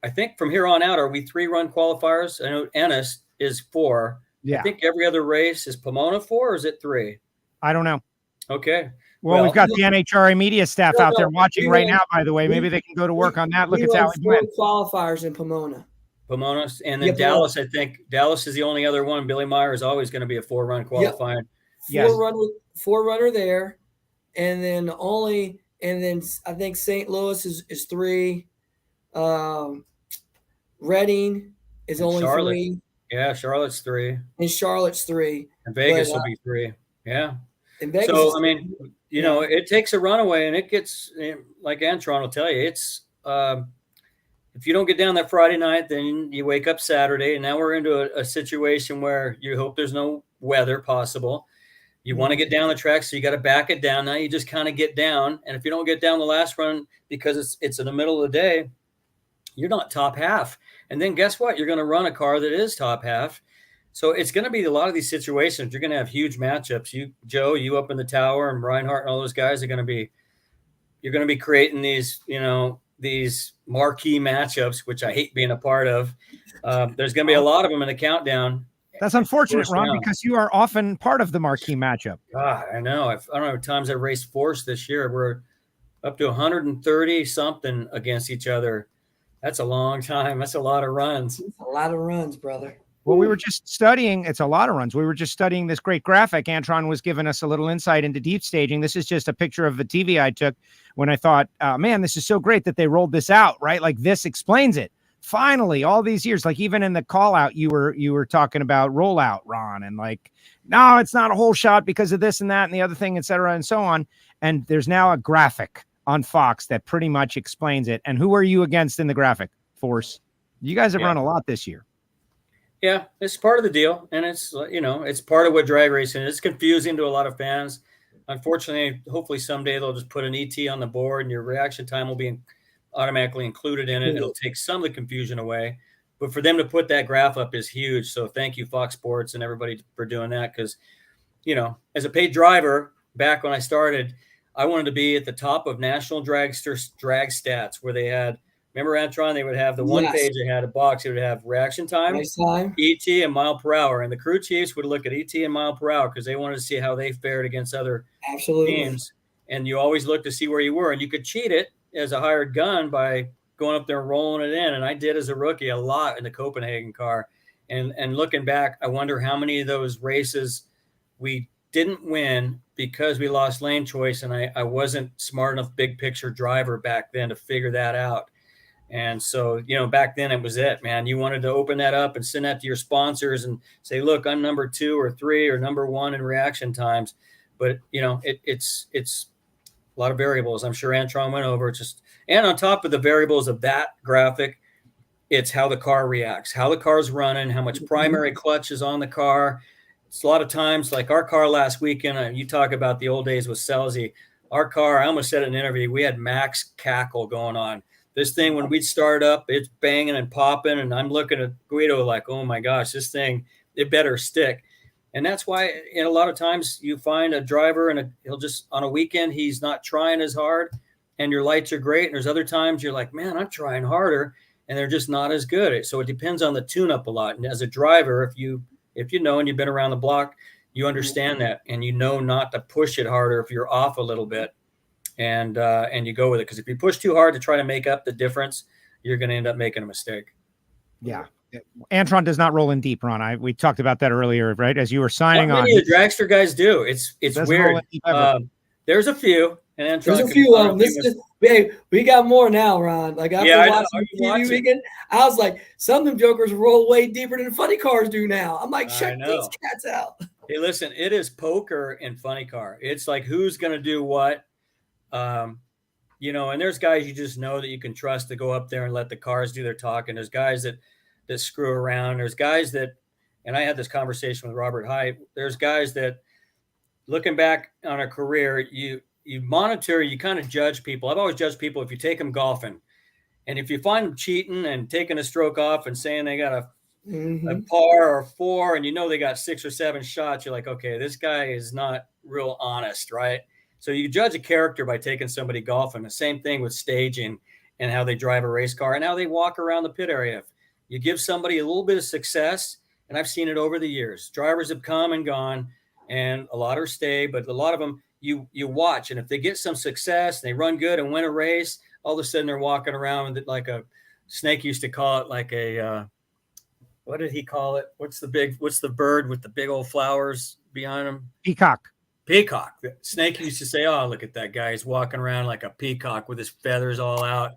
I think from here on out, are we 3-run qualifiers? I know Ennis is 4. Yeah. I think every other race is Pomona 4, or is it 3? I don't know. Okay. Well, we've got the NHRA media staff out there watching right now, by the way. Maybe they can go to work on that. Look at Sally Glenn. 4 qualifiers in Pomona. And then Dallas, I think Dallas is the only other one. Billy Meyer is always going to be a 4-run qualifying. Yep. 4-runner there. And then I think St. Louis is 3. Reading is only Charlotte. 3. Yeah, Charlotte's 3. And Charlotte's 3. And Vegas will be 3. Yeah. And Vegas so, I mean, you know, it takes a runaway, and it gets, like Antron will tell you, it's if you don't get down that Friday night, then you wake up Saturday, and now we're into a situation where you hope there's no weather possible. You want to get down the track, so you got to back it down. Now you just kind of get down, and if you don't get down the last run because it's in the middle of the day, you're not top half. And then guess what? You're going to run a car that is top half. So it's going to be a lot of these situations. You're going to have huge matchups. Joe, you up in the tower, and Reinhart and all those guys you're going to be creating these, these marquee matchups, which I hate being a part of. There's going to be a lot of them in the countdown. That's unfortunate, Ron, because you are often part of the marquee matchup. God, I know. I don't know times I raced Force this year. We're up to 130 something against each other. That's a long time. That's a lot of runs. It's a lot of runs, brother. Well, we were just studying. It's a lot of runs. We were just studying this great graphic. Antron was giving us a little insight into deep staging. This is just a picture of the TV I took when I thought, man, this is so great that they rolled this out, right? Like this explains it. Finally, all these years, like even in the call out, you were talking about rollout, Ron, and like, no, it's not a whole shot because of this and that and the other thing, et cetera, and so on. And there's now a graphic on Fox that pretty much explains it. And who are you against in the graphic? Force. You guys have run a lot this year. Yeah, it's part of the deal. And it's, it's part of what drag racing is. It's confusing to a lot of fans. Unfortunately, hopefully someday they'll just put an ET on the board and your reaction time will be automatically included in it. It'll take some of the confusion away. But for them to put that graph up is huge. So thank you, Fox Sports and everybody for doing that. Because, as a paid driver, back when I started, I wanted to be at the top of National Dragsters drag stats, where they had Remember, Antron, they would have the one page they had a box. It would have reaction time, ET, and mile per hour. And the crew chiefs would look at ET and mile per hour because they wanted to see how they fared against other teams. And you always look to see where you were. And you could cheat it as a hired gun by going up there and rolling it in. And I did as a rookie a lot in the Copenhagen car. And looking back, I wonder how many of those races we didn't win because we lost lane choice. And I wasn't smart enough big picture driver back then to figure that out. And so, back then it was it, man. You wanted to open that up and send that to your sponsors and say, look, I'm number 2 or 3 or number 1 in reaction times. But, it's a lot of variables. I'm sure Antron went over and on top of the variables of that graphic, it's how the car reacts, how the car's running, how much primary clutch is on the car. It's a lot of times, like our car last weekend, you talk about the old days with Selzy. Our car, I almost said in an interview, we had max cackle going on. This thing, when we'd start up, it's banging and popping, and I'm looking at Guido like, oh my gosh, this thing, it better stick. And that's why a lot of times you find a driver and he'll just, on a weekend, he's not trying as hard and your lights are great. And there's other times you're like, man, I'm trying harder and they're just not as good. So it depends on the tune-up a lot. And as a driver, if you know and you've been around the block, you understand that and you know not to push it harder if you're off a little bit. And you go with it. Because if you push too hard to try to make up the difference, you're going to end up making a mistake. Yeah. Antron does not roll in deep, Ron. We talked about that earlier, right? As you were signing on. The dragster guys do. It's weird. There's a few. And Antron there's a few of them. We got more now, Ron. Like after watching TV weekend, I was like, some of them jokers roll way deeper than funny cars do now. I'm like, check these cats out. Hey, listen, it is poker and funny car. It's like who's going to do what. And there's guys you just know that you can trust to go up there and let the cars do their talking. There's guys that screw around. There's guys that, and I had this conversation with Robert Hyde. There's guys that, looking back on a career, you monitor, you kind of judge people. I've always judged people if you take them golfing, and if you find them cheating and taking a stroke off and saying they got a par or 4, and they got 6 or 7 shots, you're like, okay, this guy is not real honest, right? So you judge a character by taking somebody golfing. The same thing with staging and how they drive a race car and how they walk around the pit area. You give somebody a little bit of success, and I've seen it over the years. Drivers have come and gone, and a lot are stay, but a lot of them you watch, and if they get some success, and they run good and win a race, all of a sudden they're walking around with like a Snake used to call it like a what did he call it? What's the bird with the big old flowers behind him? Peacock. Snake used to say, oh, look at that guy. He's walking around like a peacock with his feathers all out.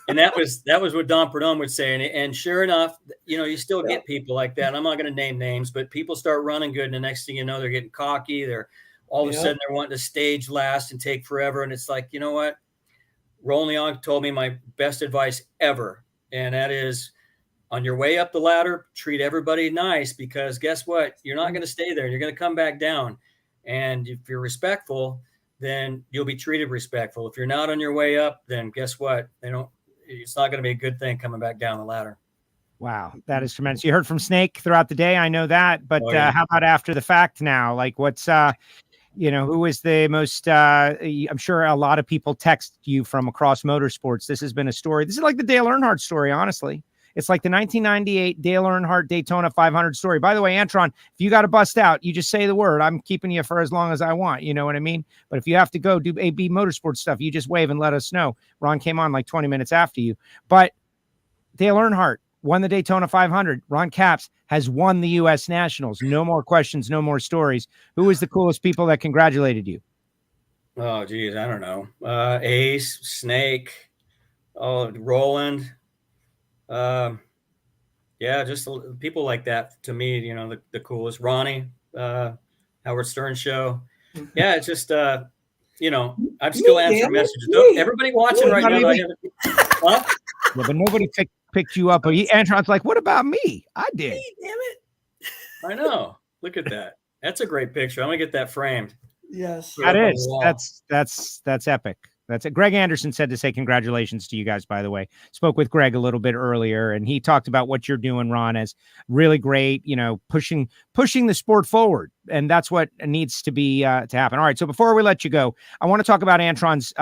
And that was what Don Perdome would say. And sure enough, you still get people like that. I'm not going to name names, but people start running good. And the next thing you know, they're getting cocky. They're all of a sudden they're wanting to stage last and take forever. And it's like, you know what? Roland Young told me my best advice ever. And that is, on your way up the ladder, treat everybody nice, because guess what? You're not going to stay there. You're going to come back down. And if you're respectful, then you'll be treated respectful. If you're not on your way up, then guess what? It's not going to be a good thing coming back down the ladder. Wow. That is tremendous. You heard from Snake throughout the day. I know that, but how about after the fact now? Like what's, who was the most, I'm sure a lot of people text you from across motorsports. This has been a story. This is like the Dale Earnhardt story, honestly. It's like the 1998 Dale Earnhardt Daytona 500 story. By the way, Antron, if you got to bust out, you just say the word. I'm keeping you for as long as I want. You know what I mean? But if you have to go do AB Motorsports stuff, you just wave and let us know. Ron came on like 20 minutes after you. But Dale Earnhardt won the Daytona 500. Ron Capps has won the U.S. Nationals. No more questions, no more stories. Who was the coolest people that congratulated you? Oh, geez, I don't know. Ace, Snake, Roland. Just people like that to me, the coolest. Ronnie, Howard Stern show. Yeah, it's just, I'm still answering messages. Everybody watching right now. Yeah, but nobody picked you up. Antron's like, what about me? I did. Me, damn it. I know. Look at that. That's a great picture. I'm gonna get that framed. Yes, that is. That's epic. That's it. Greg Anderson said to say congratulations to you guys, by the way. Spoke with Greg a little bit earlier, and he talked about what you're doing, Ron, as really great, pushing the sport forward. And that's what needs to be to happen. All right. So before we let you go, I want to talk about Antron's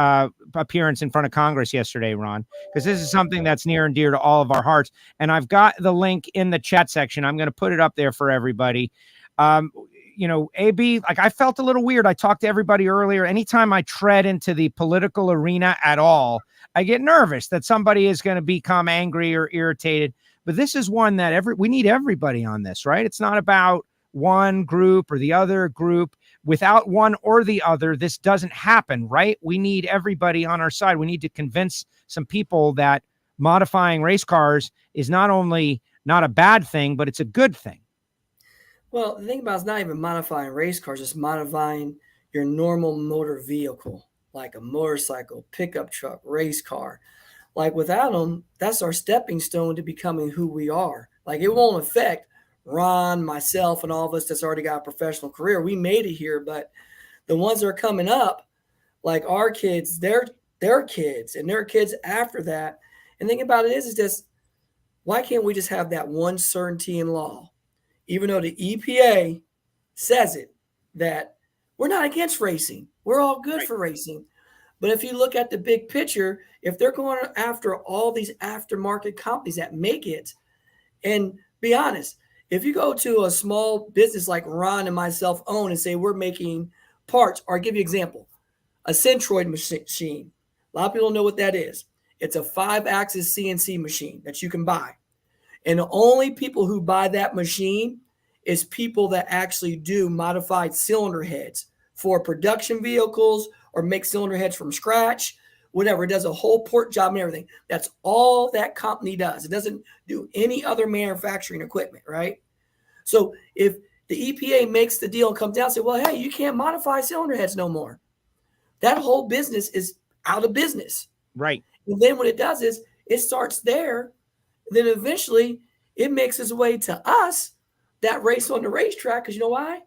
appearance in front of Congress yesterday, Ron, because this is something that's near and dear to all of our hearts. And I've got the link in the chat section. I'm going to put it up there for everybody. AB, I felt a little weird. I talked to everybody earlier. Anytime I tread into the political arena at all, I get nervous that somebody is going to become angry or irritated. But this is one that we need everybody on this, right? It's not about one group or the other group. Without one or the other, this doesn't happen, right? We need everybody on our side. We need to convince some people that modifying race cars is not only not a bad thing, but it's a good thing. Well, the thing about it's not even modifying race cars, it's modifying your normal motor vehicle, like a motorcycle, pickup truck, race car. Like without them, that's our stepping stone to becoming who we are. Like it won't affect Ron, myself, and all of us that's already got a professional career. We made it here, but the ones that are coming up, like our kids, their kids and their kids after that. And the thing about it is just, why can't we just have that one certainty in law? Even though the EPA says it, that we're not against racing. We're all good for racing. But if you look at the big picture, if they're going after all these aftermarket companies that make it, and be honest, if you go to a small business like Ron and myself own and say we're making parts, or I'll give you an example, a Centroid machine. A lot of people don't know what that is. It's a 5-axis CNC machine that you can buy. And the only people who buy that machine is people that actually do modified cylinder heads for production vehicles or make cylinder heads from scratch, whatever. It does a whole port job and everything. That's all that company does. It doesn't do any other manufacturing equipment, right? So if the EPA makes the deal and comes down and says, well, hey, you can't modify cylinder heads no more, that whole business is out of business. Right. And then what it does is it starts there. Then eventually it makes its way to us that race on the racetrack. Because you know why?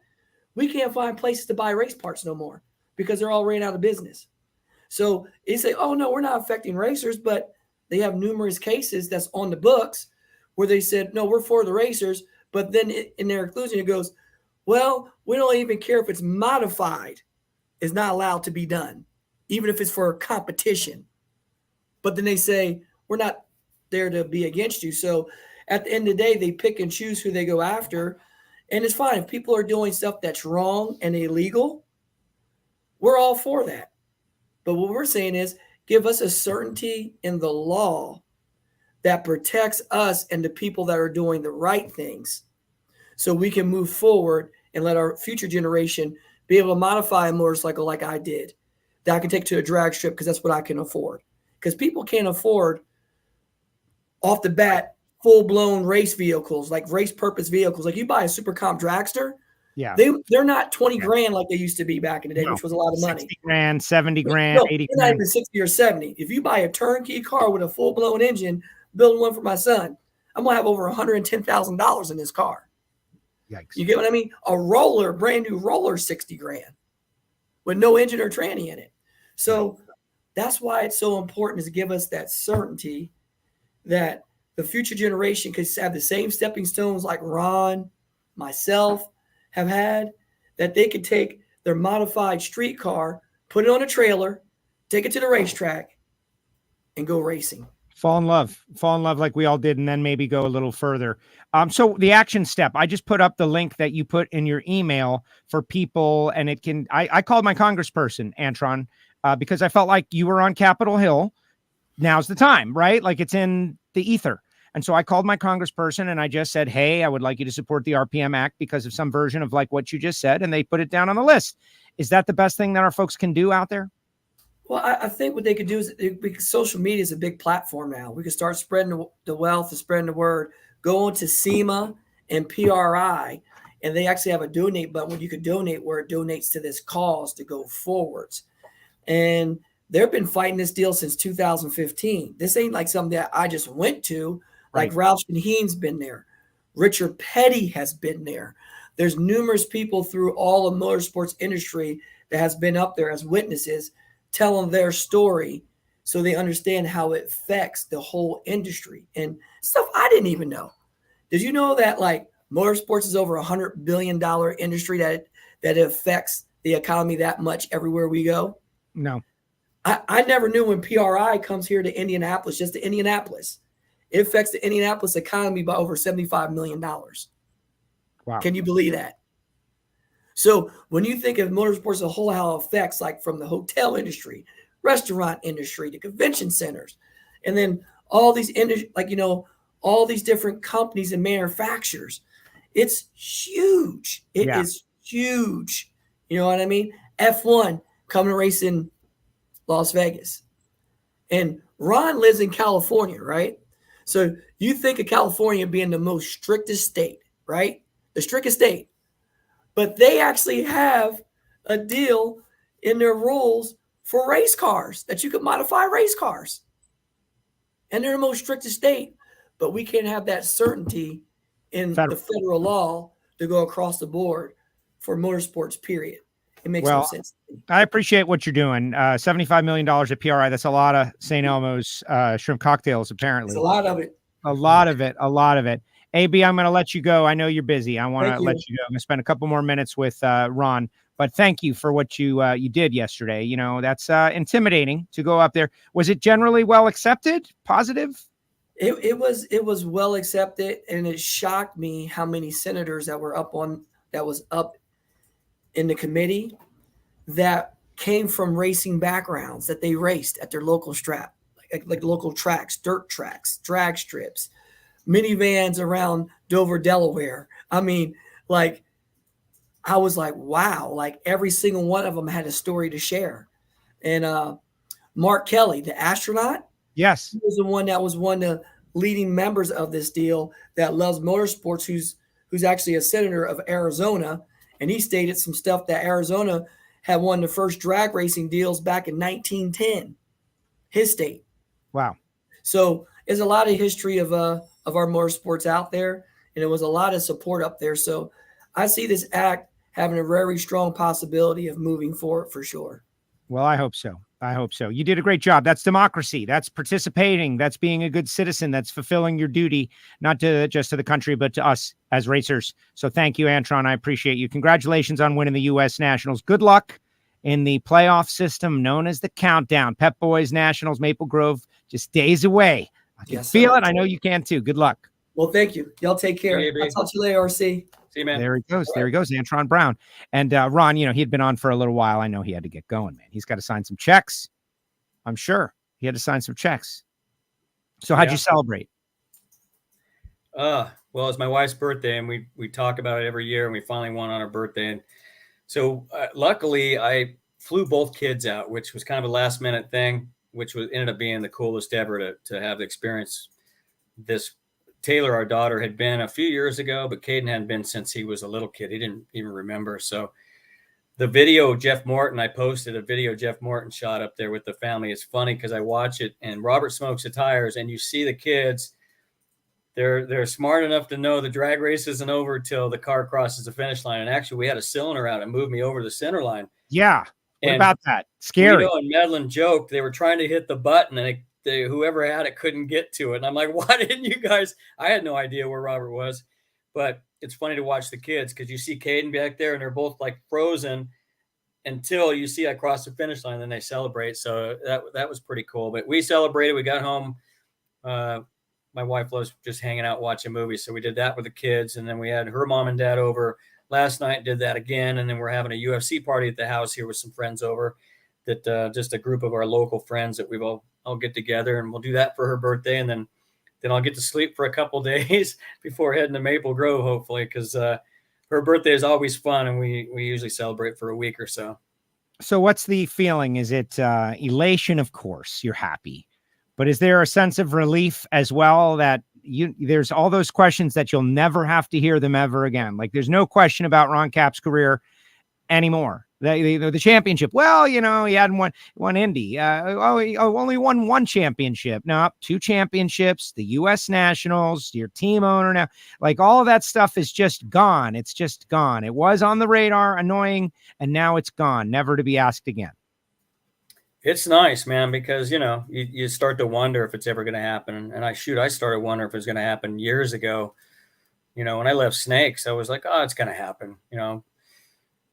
We can't find places to buy race parts no more because they're all ran out of business. So you say, oh, no, we're not affecting racers. But they have numerous cases that's on the books where they said, no, we're for the racers. But then in their inclusion, it goes, well, we don't even care if it's modified. It's not allowed to be done, even if it's for competition. But then they say, we're not there to be against you. So at the end of the day, they pick and choose who they go after. And it's fine. If people are doing stuff that's wrong and illegal, we're all for that. But what we're saying is give us a certainty in the law that protects us and the people that are doing the right things so we can move forward and let our future generation be able to modify a motorcycle like I did, that I can take to a drag strip because that's what I can afford. Because people can't afford off the bat, full-blown race vehicles, like race purpose vehicles. Like you buy a Super Comp dragster, they're not 20 grand like they used to be back in the day, which was a lot of money. 60 grand, 70 grand, 80 grand. Not even 60 or 70. If you buy a turnkey car with a full-blown engine, building one for my son, I'm going to have over $110,000 in this car. Yikes. You get what I mean? A roller, brand new roller, 60 grand with no engine or tranny in it. So that's why it's so important is to give us that certainty that the future generation could have the same stepping stones like Ron, myself have had, that they could take their modified street car, put it on a trailer, take it to the racetrack, and go racing. Fall in love like we all did, and then maybe go a little further. So the action step, I just put up the link that you put in your email for people, and it can, I called my congressperson, Antron, because I felt like you were on Capitol Hill. Now's the time, right? Like it's in the ether. And so I called my congressperson and I just said, hey, I would like you to support the RPM Act because of some version of like what you just said. And they put it down on the list. Is that the best thing that our folks can do out there? Well, I think what they could do is because social media is a big platform now. We can start spreading the wealth and spreading the word. Go into SEMA and PRI, and they actually have a donate button where you could donate where it donates to this cause to go forwards. And they've been fighting this deal since 2015. This ain't like something that I just went to. Like Ralph Shaheen's been there. Richard Petty has been there. There's numerous people through all of motorsports industry that has been up there as witnesses tell them their story so they understand how it affects the whole industry and stuff I didn't even know. Did you know that like motorsports is over $100 billion industry that affects the economy that much everywhere we go? No. I never knew when PRI comes here to Indianapolis, just to Indianapolis, it affects the Indianapolis economy by over $75 million. Wow. Can you believe that? So when you think of motorsports as a whole, how it affects like from the hotel industry, restaurant industry, to convention centers, and then all these all these different companies and manufacturers, it's huge. It is huge. You know what I mean? F1 coming to race in Las Vegas. And Ron lives in California, right? So you think of California being the most strictest state, right? The strictest state. But they actually have a deal in their rules for race cars that you could modify race cars. And they're the most strictest state. But we can't have that certainty in the federal law to go across the board for motorsports, period. It makes no sense. I appreciate what you're doing. $75 million at PRI. That's a lot of St. Elmo's shrimp cocktails, apparently. It's a lot of it. A lot of it. AB, I'm going to let you go. I know you're busy. I want to let you go. I'm going to spend a couple more minutes with Ron. But thank you for what you did yesterday. You know, that's intimidating to go up there. Was it generally well accepted? Positive? It was well accepted, and it shocked me how many senators that was up in the committee that came from racing backgrounds, that they raced at their local like local tracks, dirt tracks, drag strips, minivans around Dover, Delaware. I mean, like, I was like, wow, like every single one of them had a story to share. And Mark Kelly, the astronaut, yes, he was the one that was one of the leading members of this deal that loves motorsports, who's actually a senator of Arizona. And he stated some stuff that Arizona had one of the first drag racing deals back in 1910, his state. Wow. So there's a lot of history of our motorsports out there, and it was a lot of support up there. So I see this act having a very strong possibility of moving forward for sure. Well, I hope so. You did a great job. That's democracy. That's participating. That's being a good citizen. That's fulfilling your duty, not just to the country, but to us as racers. So thank you, Antron. I appreciate you. Congratulations on winning the U.S. Nationals. Good luck in the playoff system known as the Countdown. Pep Boys Nationals, Maple Grove, just days away. I can feel it. I know you can too. Good luck. Well, thank you. Y'all take care. I'll talk to you later, RC. See you, man. There he goes. There he goes, Antron Brown. And Ron, you know, he had been on for a little while. I know he had to get going, man. He's got to sign some checks. I'm sure he had to sign some checks. So how'd you celebrate? Well, it's my wife's birthday, and we talk about it every year, and we finally won on her birthday. And so luckily, I flew both kids out, which was kind of a last minute thing, which ended up being the coolest ever to have the experience. This Taylor, our daughter, had been a few years ago, but Caden hadn't been since he was a little kid. He didn't even remember. So the video I posted a video Jeff Morton shot up there with the family. It's funny because I watch it, and Robert smokes the tires, and you see the kids. They're smart enough to know the drag race isn't over till the car crosses the finish line. And actually, we had a cylinder out and moved me over to the center line. Yeah. What about that? Scary. Guido and Medlin joked they were trying to hit the button, and whoever had it couldn't get to it. And I'm like, why didn't you guys? I had no idea where Robert was, but it's funny to watch the kids because you see Caden back there and they're both like frozen until you see I cross the finish line and then they celebrate. So that was pretty cool, but we celebrated. We got home. My wife loves just hanging out, watching movies. So we did that with the kids. And then we had her mom and dad over last night, did that again. And then we're having a UFC party at the house here with some friends over that just a group of our local friends that we've all get together, and we'll do that for her birthday. And then I'll get to sleep for a couple of days before heading to Maple Grove, hopefully, because her birthday is always fun, and we usually celebrate for a week or so. So what's the feeling? Is it elation? Of course, you're happy, but is there a sense of relief as well that there's all those questions that you'll never have to hear them ever again? Like there's no question about Ron Capps' career anymore. The championship. Well, you know, he hadn't won Indy. He only won one championship. No, 2 championships, the U.S. Nationals, your team owner now. Like all of that stuff is just gone. It's just gone. It was on the radar, annoying, and now it's gone, never to be asked again. It's nice, man, because, you start to wonder if it's ever going to happen. And I started wondering if it's going to happen years ago. When I left Snakes, I was like, oh, it's going to happen, And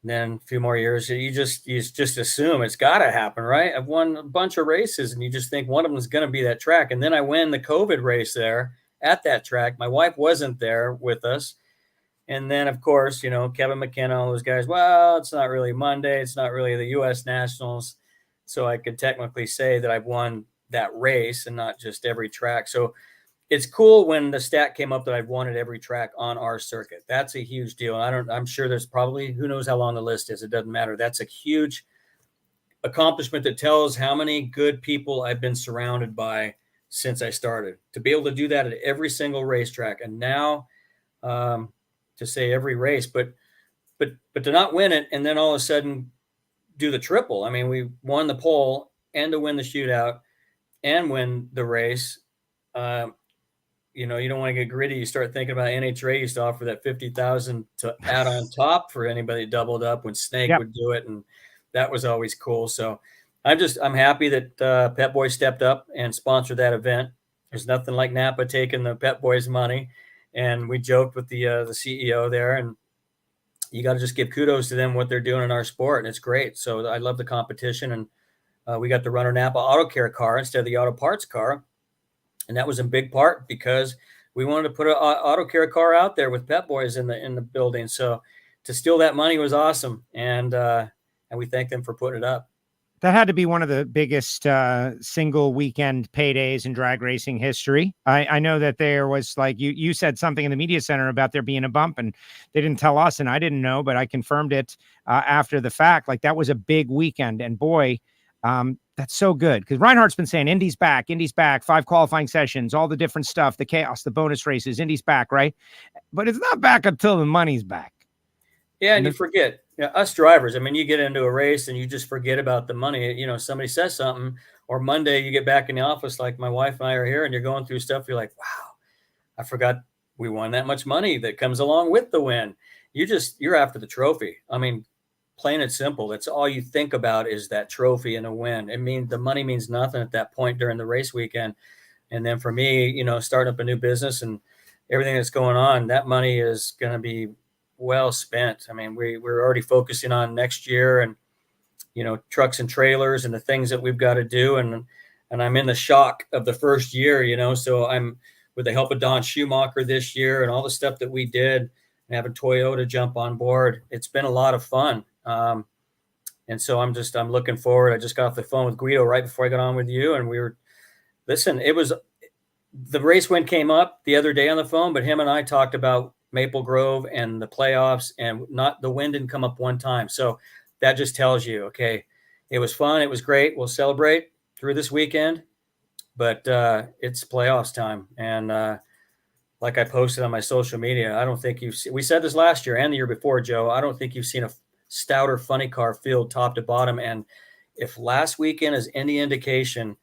then a few more years, you just assume it's got to happen, right? I've won a bunch of races and you just think one of them is going to be that track. And then I win the COVID race there at that track. My wife wasn't there with us. And then, of course, Kevin McKenna, all those guys, well, it's not really Monday. It's not really the U.S. Nationals. So I could technically say that I've won that race and not just every track. So it's cool when the stat came up that I've won at every track on our circuit. That's a huge deal. I'm sure there's probably, who knows how long the list is. It doesn't matter. That's a huge accomplishment that tells how many good people I've been surrounded by since I started. To be able to do that at every single racetrack, and now to say every race, but to not win it and then all of a sudden do the triple. I mean, we won the pole and to win the shootout and win the race. You don't want to get gritty. You start thinking about NHRA used to offer that $50,000 to add on top for anybody that doubled up when Snake would do it. And that was always cool. So I'm happy that Pep Boys stepped up and sponsored that event. There's nothing like Napa taking the Pep Boys money. And we joked with the CEO there, and you got to just give kudos to them, what they're doing in our sport. And it's great. So I love the competition. And we got to run our Napa Auto Care car instead of the auto parts car. And that was in big part because we wanted to put an auto care car out there with Pep Boys in the building. So to steal that money was awesome. And we thank them for putting it up. That had to be one of the biggest single weekend paydays in drag racing history. I know that there was, like, you said something in the media center about there being a bump, and they didn't tell us, and I didn't know, but I confirmed it after the fact. Like, that was a big weekend, and boy, that's so good, because Reinhart's been saying Indy's back, 5 qualifying sessions, all the different stuff, the chaos, the bonus races, Indy's back, right? But it's not back until the money's back. Yeah, and you forget. Us drivers, I mean, you get into a race and you just forget about the money. Somebody says something, or Monday you get back in the office, like my wife and I are here, and you're going through stuff. You're like, wow, I forgot we won that much money that comes along with the win. You're after the trophy. I mean, plain and simple. That's all you think about is that trophy and a win. It means the money means nothing at that point during the race weekend. And then for me, starting up a new business and everything that's going on, that money is going to be well spent. I mean, we're already focusing on next year and, trucks and trailers and the things that we've got to do. And I'm in the shock of the first year, so I'm with the help of Don Schumacher this year and all the stuff that we did and having Toyota jump on board. It's been a lot of fun. And so I'm looking forward. I just got off the phone with Guido right before I got on with you. And the race wind came up the other day on the phone, but him and I talked about Maple Grove and the playoffs, and not the wind didn't come up one time. So that just tells you, okay, it was fun. It was great. We'll celebrate through this weekend, but it's playoffs time. And like I posted on my social media, I don't think we said this last year and the year before, Joe, I don't think you've seen a stouter funny car field top to bottom. And if last weekend is any indication,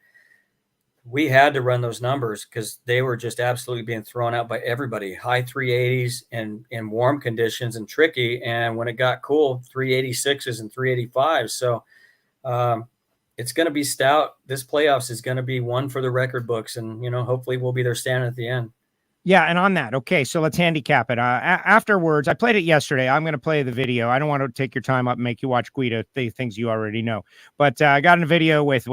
we had to run those numbers because they were just absolutely being thrown out by everybody. High 380s and in warm conditions and tricky. And when it got cool, 386s and 385s. So it's going to be stout. This playoffs is going to be one for the record books. And, hopefully we'll be there standing at the end. Yeah, and on that, okay, so let's handicap it. Afterwards, I played it yesterday. I'm going to play the video. I don't want to take your time up and make you watch Guido, the things you already know. But I got in a video with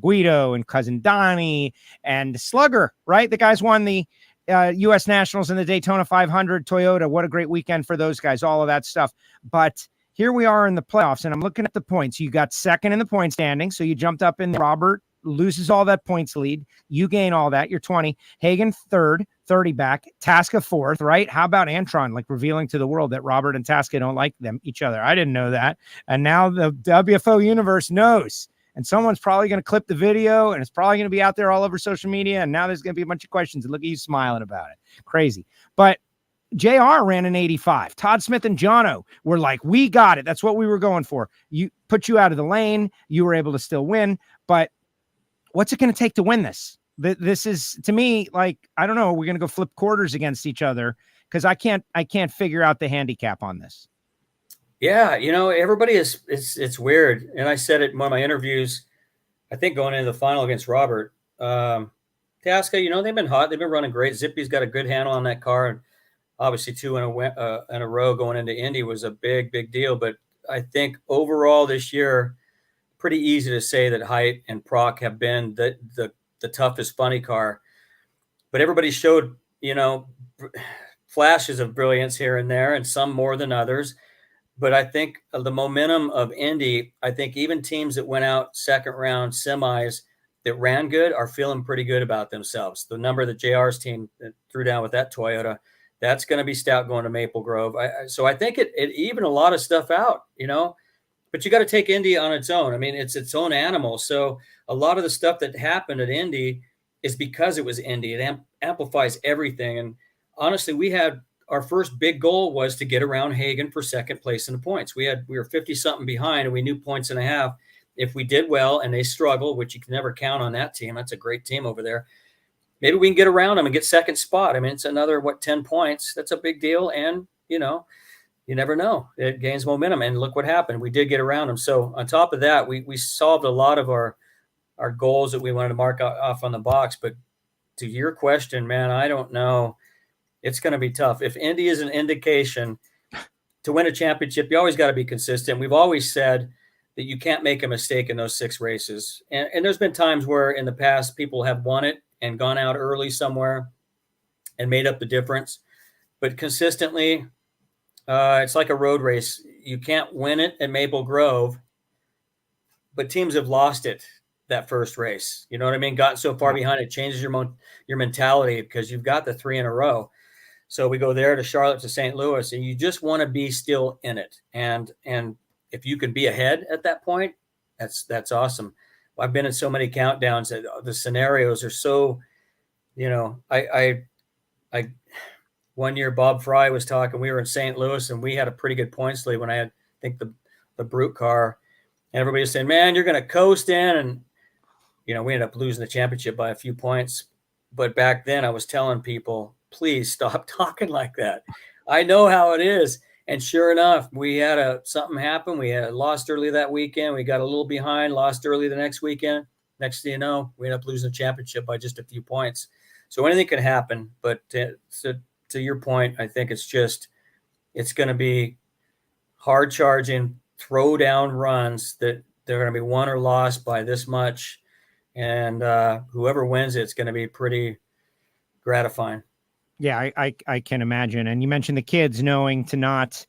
Guido and Cousin Donnie and Slugger, right? The guys won the U.S. Nationals in the Daytona 500 Toyota. What a great weekend for those guys, all of that stuff. But here we are in the playoffs, and I'm looking at the points. You got second in the point standing, so you jumped up in Robert loses all that points lead. You gain all that. You're 20. Hagen third, 30 back. Tasca fourth, right? How about Antron, like revealing to the world that Robert and Tasca don't like each other? I didn't know that. And now the WFO universe knows. And someone's probably going to clip the video, and it's probably going to be out there all over social media. And now there's going to be a bunch of questions. And look at you smiling about it. Crazy. But JR ran an 85. Todd Smith and Jono were like, we got it. That's what we were going for. You put you out of the lane. You were able to still win. But what's it going to take to win this? This is, to me, like, I don't know. We're going to go flip quarters against each other because I can't figure out the handicap on this. Yeah. Everybody it's weird. And I said it in one of my interviews, I think going into the final against Robert, Tasca, they've been hot. They've been running great. Zippy's got a good handle on that car. And obviously 2 in a row going into Indy was a big deal. But I think overall this year, pretty easy to say that Height and Proc have been the toughest funny car. But everybody showed, flashes of brilliance here and there, and some more than others. But I think the momentum of Indy, I think even teams that went out second round semis that ran good are feeling pretty good about themselves. The number that JR's team threw down with that Toyota, that's going to be stout going to Maple Grove. So I think it even a lot of stuff out, but you got to take Indy on its own. I mean, it's its own animal. So a lot of the stuff that happened at Indy is because it was Indy. It amplifies everything. And honestly, we had our first big goal was to get around Hagen for second place in the points. We were 50 something behind, and we knew points and a half. If we did well and they struggle, which you can never count on that team, that's a great team over there. Maybe we can get around them and get second spot. I mean, it's another 10 points. That's a big deal. And you never know. It gains momentum. And look what happened. We did get around them. So on top of that, we solved a lot of our goals that we wanted to mark off on the box. But to your question, man, I don't know. It's going to be tough. If Indy is an indication to win a championship, you always got to be consistent. We've always said that you can't make a mistake in those 6 races. And there's been times where in the past people have won it and gone out early somewhere and made up the difference. But consistently, it's like a road race. You can't win it at Maple Grove, but teams have lost it that first race. You know what I mean? Gotten so far behind, it changes your mentality because you've got the 3 in a row. So we go there to Charlotte to St. Louis, and you just want to be still in it. And if you can be ahead at that point, that's awesome. I've been in so many countdowns that the scenarios are so, I one year Bob Fry was talking, we were in St. Louis and we had a pretty good points lead when I had, I think the Brute car, and everybody was saying, man, you're going to coast in. And, we ended up losing the championship by a few points. But back then I was telling people, please stop talking like that. I know how it is. And sure enough, we had something happen. We had lost early that weekend. We got a little behind, lost early the next weekend. Next thing you know, we ended up losing the championship by just a few points. So anything can happen. But to your point, I think it's going to be hard charging, throw down runs that they're going to be won or lost by this much. And whoever wins it's going to be pretty gratifying. Yeah, I can imagine. And you mentioned the kids knowing to not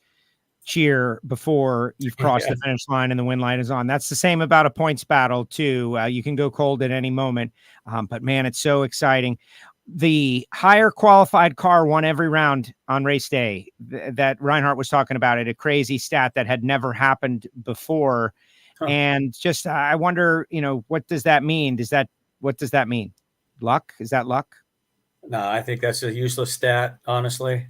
cheer before you've crossed the finish line and the win light is on. That's the same about a points battle too. You can go cold at any moment. But man, it's so exciting. The higher qualified car won every round on race day. That Reinhart was talking about it, a crazy stat that had never happened before. Huh. And just, I wonder, what does that mean? What does that mean? Luck? Is that luck? No, I think that's a useless stat, honestly.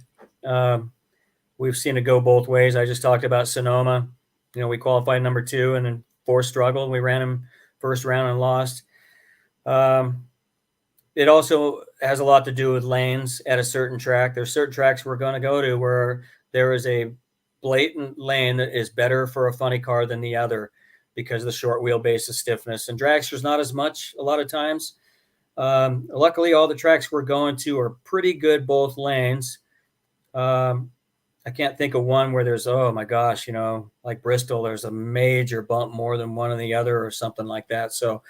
We've seen it go both ways. I just talked about Sonoma. We qualified number 2 and then 4 struggled. We ran him first round and lost. It also has a lot to do with lanes at a certain track. There's certain tracks we're going to go to where there is a blatant lane that is better for a funny car than the other because of the short wheelbase of stiffness. And dragsters not as much a lot of times. Luckily, all the tracks we're going to are pretty good both lanes. I can't think of one where there's, oh my gosh, like Bristol, there's a major bump more than one or the other or something like that. So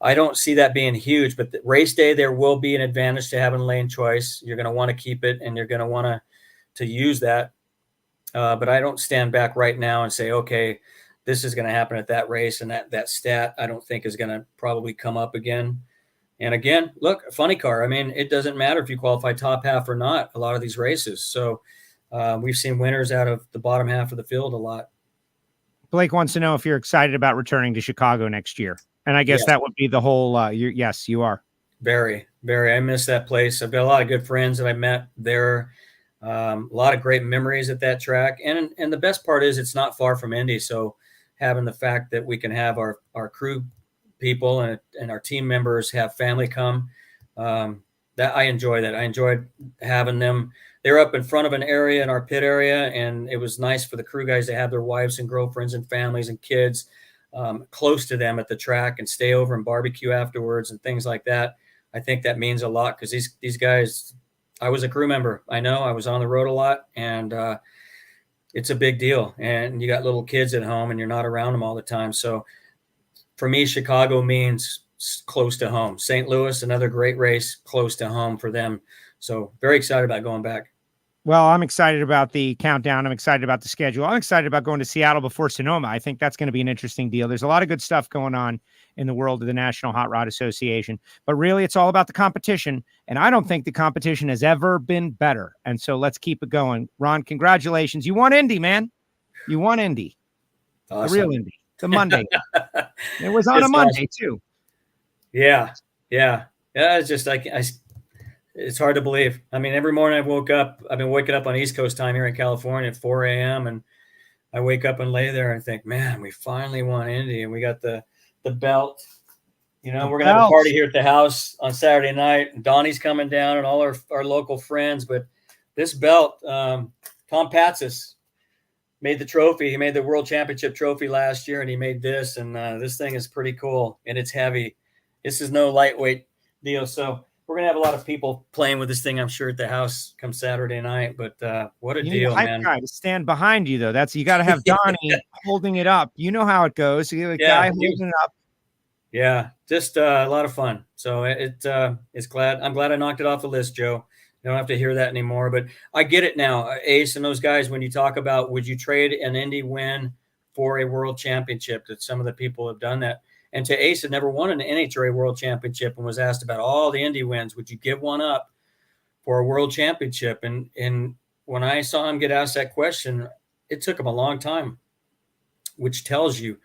I don't see that being huge, but the race day, there will be an advantage to having lane choice. You're going to want to keep it and you're going to want to use that. But I don't stand back right now and say, okay, this is going to happen at that race. And that stat, I don't think is going to probably come up again. And again, look, a funny car. I mean, it doesn't matter if you qualify top half or not, a lot of these races. So we've seen winners out of the bottom half of the field a lot. Blake wants to know if you're excited about returning to Chicago next year. And I guess that would be the whole, yes, you are. Very, very. I miss that place. I've got a lot of good friends that I met there. A lot of great memories at that track. And the best part is it's not far from Indy. So having the fact that we can have our crew people and our team members have family come, that I enjoy that. I enjoyed having them. They're up in front of an area in our pit area, and it was nice for the crew guys to have their wives and girlfriends and families and kids close to them at the track and stay over and barbecue afterwards and things like that. I think that means a lot because these guys, I was a crew member. I know I was on the road a lot, and it's a big deal. And you got little kids at home and you're not around them all the time. So for me, Chicago means close to home. St. Louis, another great race, close to home for them. So very excited about going back. Well, I'm excited about the countdown. I'm excited about the schedule. I'm excited about going to Seattle before Sonoma. I think that's going to be an interesting deal. There's a lot of good stuff going on in the world of the National Hot Rod Association, but really it's all about the competition. And I don't think the competition has ever been better. And so let's keep it going. Ron, congratulations. You won Indy, man. You won Indy. Awesome. The real Indy. The Monday. It was on a Monday too. Yeah. It's just like it's hard to believe. I mean, every morning I've been waking up on East Coast time here in California at 4 a.m. And I wake up and lay there and think, man, we finally won Indy and we got the belt. You know, we're going to have a party here at the house on Saturday night. And Donnie's coming down and all our local friends. But this belt, Tom Patsis made the trophy. He made the World Championship trophy last year, and he made this. And this thing is pretty cool, and it's heavy. This is no lightweight deal. So we're going to have a lot of people playing with this thing, I'm sure, at the house come Saturday night. But what a deal, man. Guy to stand behind you, though. You got to have Donnie holding it up. You know how it goes. You have a guy holding it up. Yeah, just a lot of fun. So I'm glad I knocked it off the list, Joe. You don't have to hear that anymore. But I get it now, Ace and those guys, when you talk about would you trade an Indy win for a world championship, that some of the people have done that. And to Ace had never won an NHRA World Championship and was asked about all the Indy wins. Would you give one up for a world championship? And when I saw him get asked that question, it took him a long time, which tells you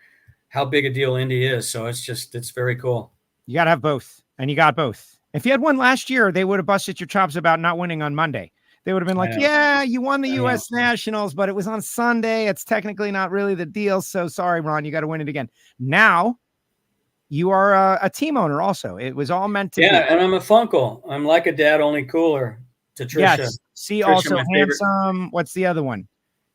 how big a deal Indy is. So it's very cool. You got to have both, and you got both. If you had one last year, they would have busted your chops about not winning on Monday. They would have been like, yeah, you won the U.S. Nationals, but it was on Sunday. It's technically not really the deal. So sorry, Ron, you got to win it again. Now, you are a team owner also. It was all meant to be. Yeah, and I'm a Funkle. I'm like a dad, only cooler to Trisha. Yes. See, Trisha, also handsome. What's the other one?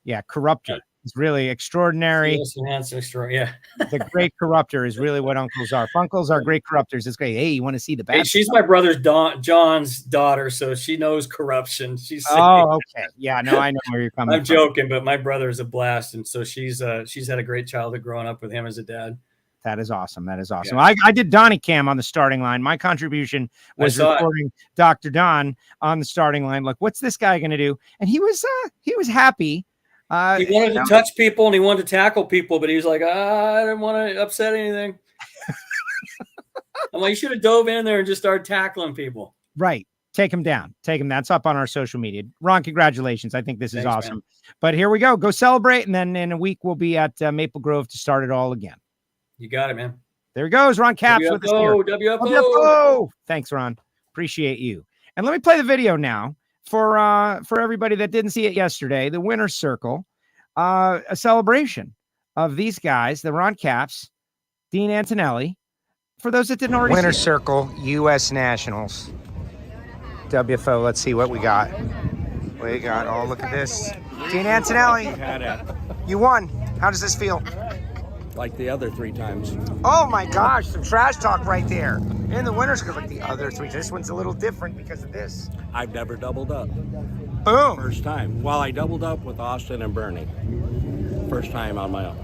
Yeah, Corruptor. It's really extraordinary. Yeah. The great corruptor is really what uncles are. Funkles are great corruptors. It's great. Hey, you want to see the bad? Hey, she's my brother John's daughter, so she knows corruption. Okay. Yeah, no, I know where you're coming I'm joking, but my brother is a blast, and so she's had a great childhood growing up with him as a dad. That is awesome. Yeah. I did Donnie Cam on the starting line. My contribution was recording Dr. Don on the starting line. Like, what's this guy going to do? And he was happy. He wanted to touch people and he wanted to tackle people, but he was like, I didn't want to upset anything. I'm like, you should have dove in there and just started tackling people. Right. Take him down. That's up on our social media. Ron, congratulations. I think this is awesome. Man. But here we go. Go celebrate. And then in a week, we'll be at Maple Grove to start it all again. You got it, man. There he goes. Ron Capps with us here. WFO. Thanks, Ron. Appreciate you. And let me play the video now for everybody that didn't see it yesterday. The Winner's Circle, a celebration of these guys, the Ron Capps, Dean Antonelli. For those that didn't already Winner's Circle, U.S. Nationals. WFO, let's see what we got. Oh, look at this. Dean Antonelli, you won. How does this feel? Like the other 3 times. Oh my gosh, some trash talk right there. In the Winner's Circle, like the other 3. This one's a little different because of this. I've never doubled up. Boom. First time. Well, I doubled up with Austin and Bernie. First time on my own.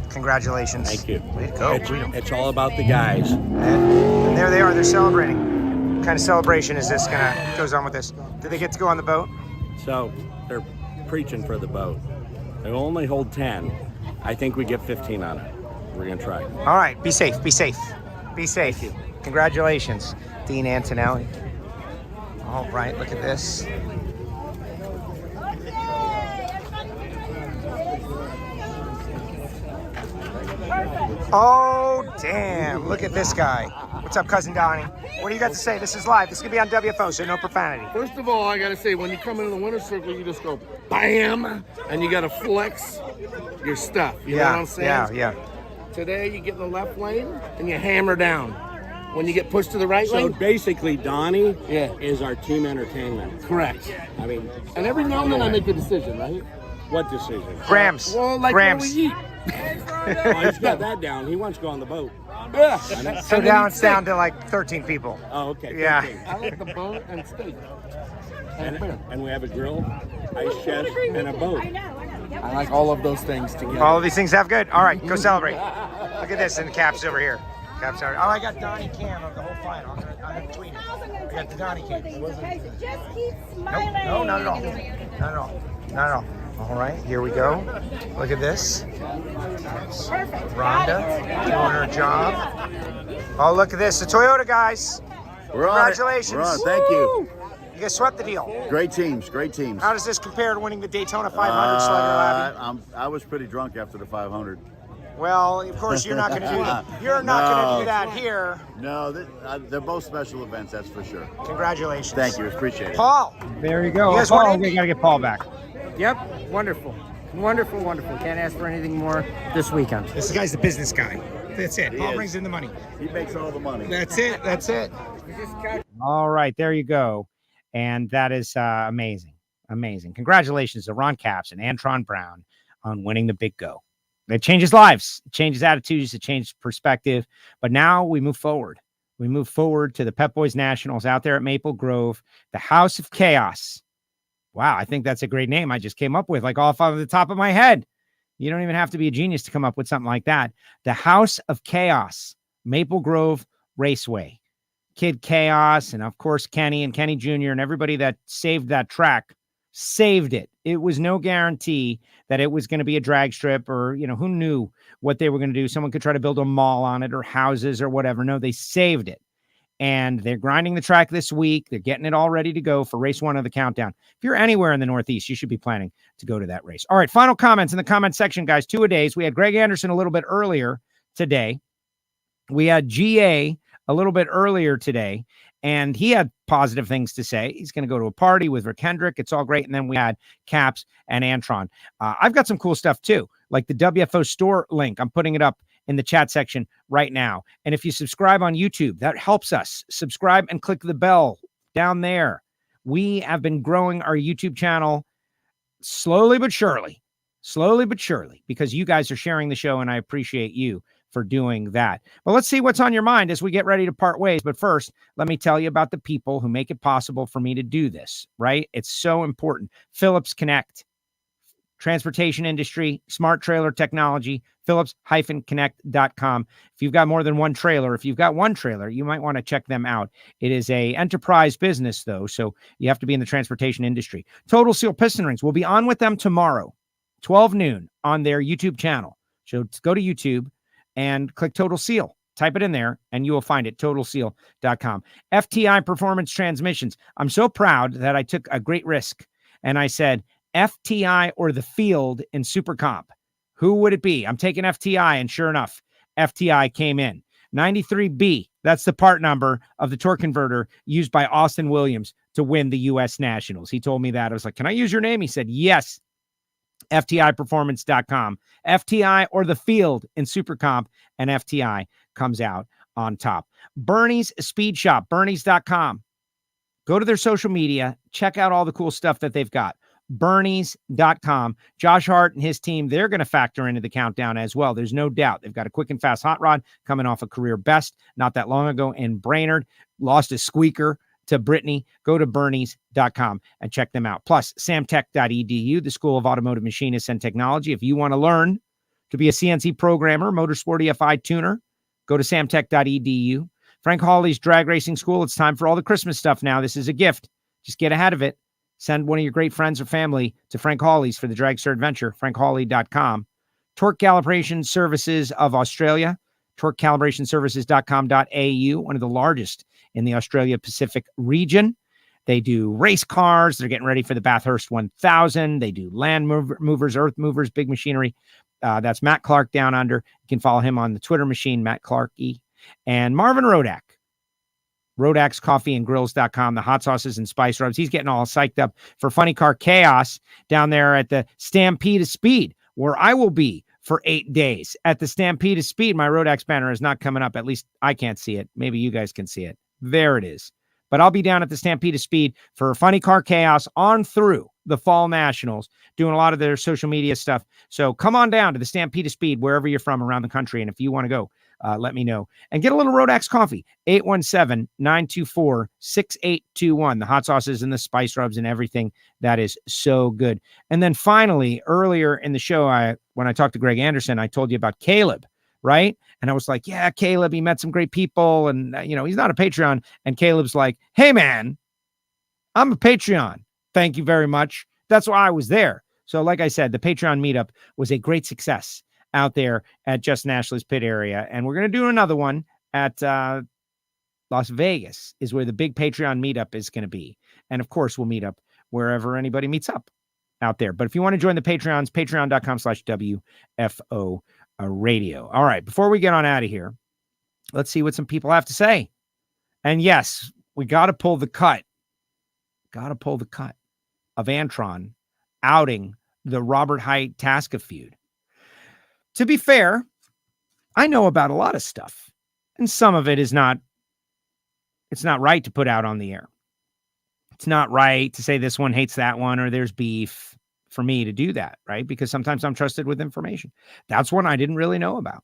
Congratulations. Thank you. Way to go. It's all about the guys. And there they are. They're celebrating. What kind of celebration is this goes on with this? Do they get to go on the boat? So they're preaching for the boat. They only hold 10. I think we get 15 on it. We're going to try. All right. Be safe. Thank you. Congratulations, Dean Antonelli. All right. Look at this. Oh, damn. Look at this guy. What's up, Cousin Donnie? What do you got to say? This is live. This is going to be on WFO, so no profanity. First of all, I got to say, when you come into the Winner's Circle, you just go, bam, and you got to flex your stuff. You know what I'm saying? Yeah. Today, you get in the left lane, and you hammer down. When you get pushed to the right lane. So basically, Donnie is our team entertainment. Correct. I mean. And every now and then I make a decision, right? What decision? Grams. Well, like Grams. when we eat. Oh, he's got that down. He wants to go on the boat. So now it's down to like 13 people. Oh, okay. Yeah. 13. I like the boat and steak. And we have a grill, ice chest, and a boat. I like all of those things together. All of these things have good. All right, go celebrate. Look at this, and the Capps over here. Capps over. Oh, I got Donnie Cam of the whole final. I'm gonna tweet it. I got the Donnie Cam. Just keep smiling. Nope, no, not at all. Not at all. Not at all. All right, here we go. Look at this. Perfect. Rhonda doing her job. Oh, look at this. The Toyota guys. We're on it. Congratulations. We're on it. Thank you. You guys swept the deal. Great teams. Great teams. How does this compare to winning the Daytona 500 Slugger Labby? I was pretty drunk after the 500. Well, of course, you're not going to do that. You're not going to do that here. No, they're both special events, that's for sure. Congratulations. Thank you. Appreciate it. Paul. There you go. You guys Paul, won we got to get Paul back. Yep, wonderful. Wonderful, wonderful. Can't ask for anything more this weekend. This guy's the business guy. That's it. Paul brings in the money. He makes all the money. That's it. That's it. All right, there you go. And that is amazing. Amazing. Congratulations to Ron Capps and Antron Brown on winning the Big Go. It changes lives. It changes attitudes. It changes perspective. But now we move forward. We move forward to the Pep Boys Nationals out there at Maple Grove, the House of Chaos. Wow, I think that's a great name I just came up with, like off of the top of my head. You don't even have to be a genius to come up with something like that. The House of Chaos, Maple Grove Raceway. Kid Chaos, and of course, Kenny and Kenny Jr. and everybody that saved that track, saved it. It was no guarantee that it was going to be a drag strip or, who knew what they were going to do. Someone could try to build a mall on it or houses or whatever. No, they saved it. And they're grinding the track this week. They're getting it all ready to go for race 1 of the countdown. If you're anywhere in the Northeast, you should be planning to go to that race. All right, final comments in the comment section, guys. 2-a-days. We had Greg Anderson a little bit earlier today. We had GA a little bit earlier today, and he had positive things to say. He's going to go to a party with Rick Hendrick. It's all great. And then we had Capps and Antron. I've got some cool stuff too, like the WFO store link. I'm putting it up in the chat section right now. And if you subscribe on YouTube, that helps us. Subscribe and click the bell down there. We have been growing our YouTube channel slowly but surely, because you guys are sharing the show, and I appreciate you for doing that. Well, let's see what's on your mind as we get ready to part ways. But first, let me tell you about the people who make it possible for me to do this, right? It's so important. Phillips Connect, transportation industry, smart trailer technology, Phillips-Connect.com. If you've got more than one trailer, you might want to check them out. It is a enterprise business, though, so you have to be in the transportation industry. Total Seal Piston Rings. We'll be on with them tomorrow, 12 noon, on their YouTube channel. So go to YouTube and click Total Seal. Type it in there, and you will find it, totalseal.com. FTI Performance Transmissions. I'm so proud that I took a great risk, and I said, FTI or the field in Super Comp. Who would it be? I'm taking FTI, and sure enough, FTI came in. 93B, that's the part number of the torque converter used by Austin Williams to win the U.S. Nationals. He told me that. I was like, can I use your name? He said, yes. FTIperformance.com. FTI or the field in Super Comp, and FTI comes out on top. Bernie's Speed Shop, Bernie's.com. Go to their social media. Check out all the cool stuff that they've got. Bernie's.com. Josh Hart and his team, they're going to factor into the countdown as well. There's no doubt. They've got a quick and fast hot rod coming off a career best not that long ago in Brainerd. Lost a squeaker to Brittany. Go to Bernie's.com and check them out. Plus, samtech.edu, the School of Automotive Machinists and Technology. If you want to learn to be a CNC programmer, Motorsport EFI tuner, go to samtech.edu. Frank Hawley's Drag Racing School. It's time for all the Christmas stuff now. This is a gift. Just get ahead of it. Send one of your great friends or family to Frank Hawley's for the Dragster Adventure, frankhawley.com. Torque Calibration Services of Australia, torquecalibrationservices.com.au, one of the largest in the Australia Pacific region. They do race cars. They're getting ready for the Bathurst 1000. They do land movers, earth movers, big machinery. That's Matt Clark down under. You can follow him on the Twitter machine, Matt Clark E. And Marvin Rodak, Rodak'sCoffeeandGrills.com, the hot sauces and spice rubs. He's getting all psyched up for Funny Car Chaos down there at the Stampede of Speed, where I will be for 8 days at the Stampede of Speed. My Rodak's banner is not coming up. At least I can't see it. Maybe you guys can see it. There it is. But I'll be down at the Stampede of Speed for Funny Car Chaos on through the Fall Nationals, doing a lot of their social media stuff. So come on down to the Stampede Speed, wherever you're from around the country. And if you want to go, let me know. And get a little Rodax coffee, 817-924-6821. The hot sauces and the spice rubs and everything. That is so good. And then finally, earlier in the show, when I talked to Greg Anderson, I told you about Caleb, right? And I was like, yeah, Caleb, he met some great people. And, he's not a Patreon. And Caleb's like, hey, man, I'm a Patreon. Thank you very much. That's why I was there. So like I said, the Patreon meetup was a great success out there at Justin Ashley's pit area. And we're going to do another one at Las Vegas is where the big Patreon meetup is going to be. And of course, we'll meet up wherever anybody meets up out there. But if you want to join the Patreons, patreon.com/WFO Radio. All right. Before we get on out of here, let's see what some people have to say. And yes, we got to pull the cut. Of Antron outing the Robert Hight Tasca feud. To be fair, I know about a lot of stuff, and some of it it's not right to put out on the air. It's not right to say this one hates that one or there's beef for me to do that, right? Because sometimes I'm trusted with information. That's one I didn't really know about.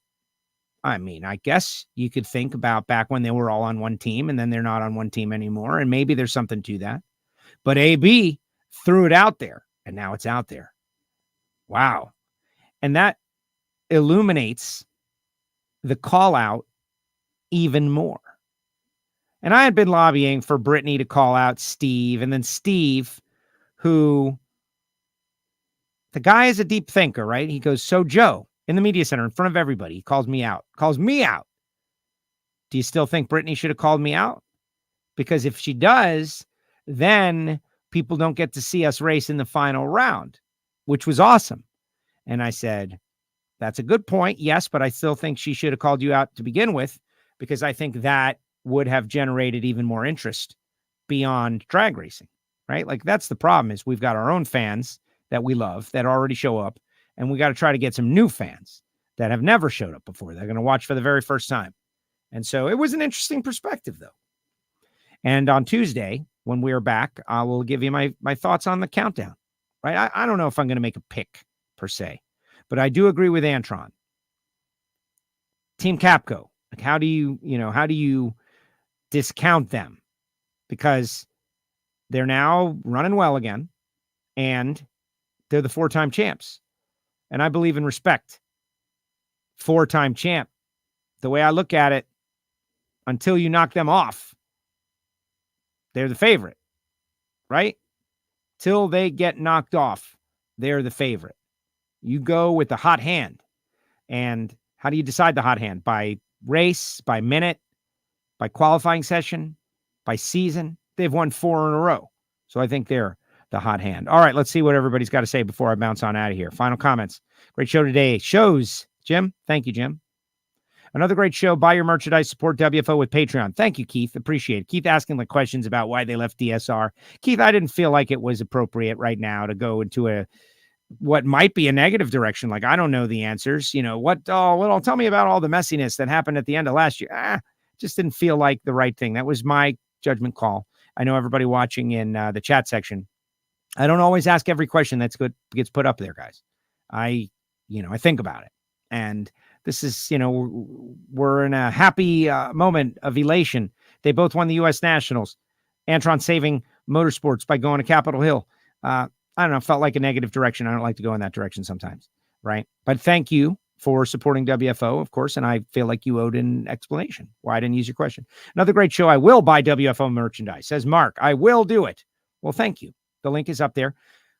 I mean, I guess you could think about back when they were all on one team and then they're not on one team anymore, and maybe there's something to that. But AB threw it out there, and now it's out there. Wow. And that illuminates the call out even more. And I had been lobbying for Brittany to call out Steve, and then Steve, who the guy is a deep thinker, right? He goes, so Joe, in the media center in front of everybody, he calls me out. Do you still think Brittany should have called me out? Because if she does, then people don't get to see us race in the final round, which was awesome. And I said, that's a good point. Yes, but I still think she should have called you out to begin with, because I think that would have generated even more interest beyond drag racing, right? Like, that's the problem, is we've got our own fans that we love that already show up, and we got to try to get some new fans that have never showed up before. They're going to watch for the very first time. And so it was an interesting perspective, though. And on Tuesday, when we are back, I will give you my thoughts on the countdown, right? I don't know if I'm going to make a pick per se, but I do agree with Antron. Team Capco, like, how do you discount them? Because they're now running well again, and they're the 4-time champs. And I believe in respect. 4-time champ. The way I look at it, until you knock them off, they're the favorite, right? Till they get knocked off, they're the favorite. You go with the hot hand. And how do you decide the hot hand? By race, by minute, by qualifying session, by season? They've won 4 in a row. So I think they're the hot hand. All right, let's see what everybody's got to say before I bounce on out of here. Final comments. Great show today. Shows, Jim. Thank you, Jim. Another great show. Buy your merchandise. Support WFO with Patreon. Thank you, Keith. Appreciate it. Keith asking the questions about why they left DSR. Keith, I didn't feel like it was appropriate right now to go into what might be a negative direction. Like, I don't know the answers. Tell me about all the messiness that happened at the end of last year. Just didn't feel like the right thing. That was my judgment call. I know everybody watching in the chat section, I don't always ask every question that's good gets put up there, guys. I think about it. And this is, we're in a happy moment of elation. They both won the U.S. Nationals. Antron saving Motorsports by going to Capitol Hill. I don't know, felt like a negative direction. I don't like to go in that direction sometimes, right? But thank you for supporting WFO, of course, and I feel like you owed an explanation why I didn't use your question. Another great show. I will buy WFO merchandise, says Mark. I will do it. Well, thank you. The link is up there.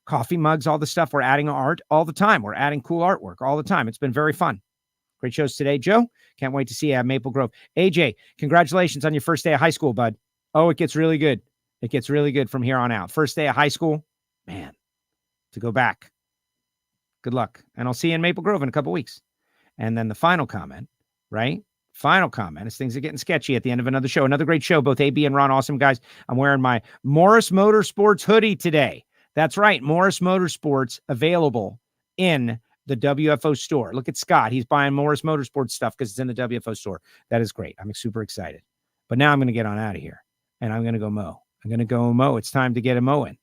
Coffee mugs, all the stuff. We're adding art all the time. We're adding cool artwork all the time. It's been very fun. Great shows today, Joe. Can't wait to see you at Maple Grove. AJ, congratulations on your first day of high school, bud. Oh, it gets really good. It gets really good from here on out. First day of high school, man, to go back. Good luck. And I'll see you in Maple Grove in a couple weeks. And then the final comment, right? Final comment is things are getting sketchy at the end of another show. Another great show, both AB and Ron. Awesome guys. I'm wearing my Morris Motorsports hoodie today. That's right. Morris Motorsports available in the WFO store. Look at Scott. He's buying Morris Motorsports stuff because it's in the WFO store. That is great. I'm super excited. But now I'm going to get on out of here and I'm going to go mow. It's time to get a mow in.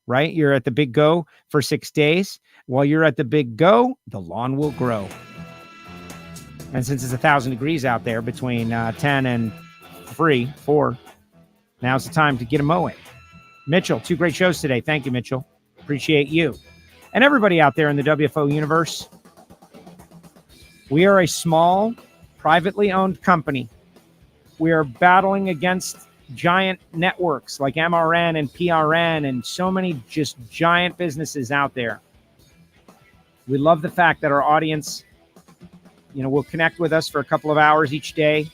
right? You're at the Big Go for 6 days. While you're at the Big Go, the lawn will grow. And since it's 1,000 degrees out there between 10 and 4, now's the time to get a mowing. Mitchell, 2 great shows today. Thank you, Mitchell. Appreciate you. And everybody out there in the WFO universe. We are a small, privately owned company. We are battling against giant networks like MRN and PRN and so many just giant businesses out there. We love the fact that our audience, will connect with us for a couple of hours each day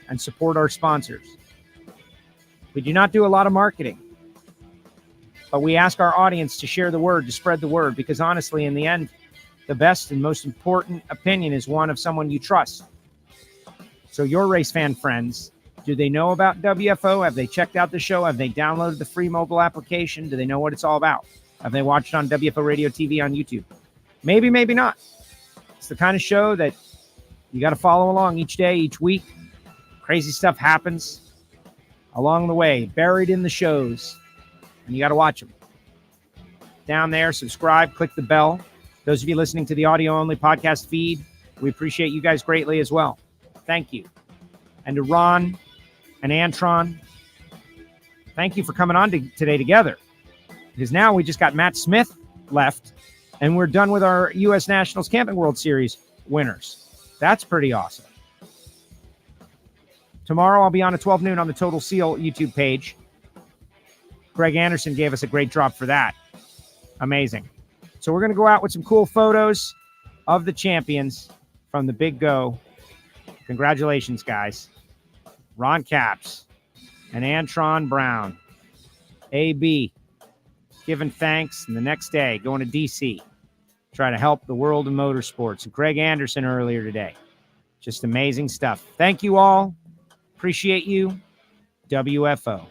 and support our sponsors. We do not do a lot of marketing, but we ask our audience to share the word, to spread the word, because honestly, in the end, the best and most important opinion is one of someone you trust. So your race fan friends, do they know about WFO? Have they checked out the show? Have they downloaded the free mobile application? Do they know what it's all about? Have they watched it on WFO Radio TV on YouTube? Maybe, maybe not. It's the kind of show that you got to follow along each day, each week. Crazy stuff happens along the way, buried in the shows, and you got to watch them. Down there, subscribe, click the bell. Those of you listening to the audio-only podcast feed, we appreciate you guys greatly as well. Thank you. And to Ron and Antron, thank you for coming on today together. Because now we just got Matt Smith left, and we're done with our U.S. Nationals Camping World Series winners. That's pretty awesome. Tomorrow I'll be on at 12 noon on the Total Seal YouTube page. Greg Anderson gave us a great drop for that. Amazing. So we're going to go out with some cool photos of the champions from the Big Go. Congratulations, guys. Ron Capps and Antron Brown. AB giving thanks, and the next day going to D.C. try to help the world of motorsports. Greg Anderson earlier today. Just amazing stuff. Thank you all. Appreciate you. WFO.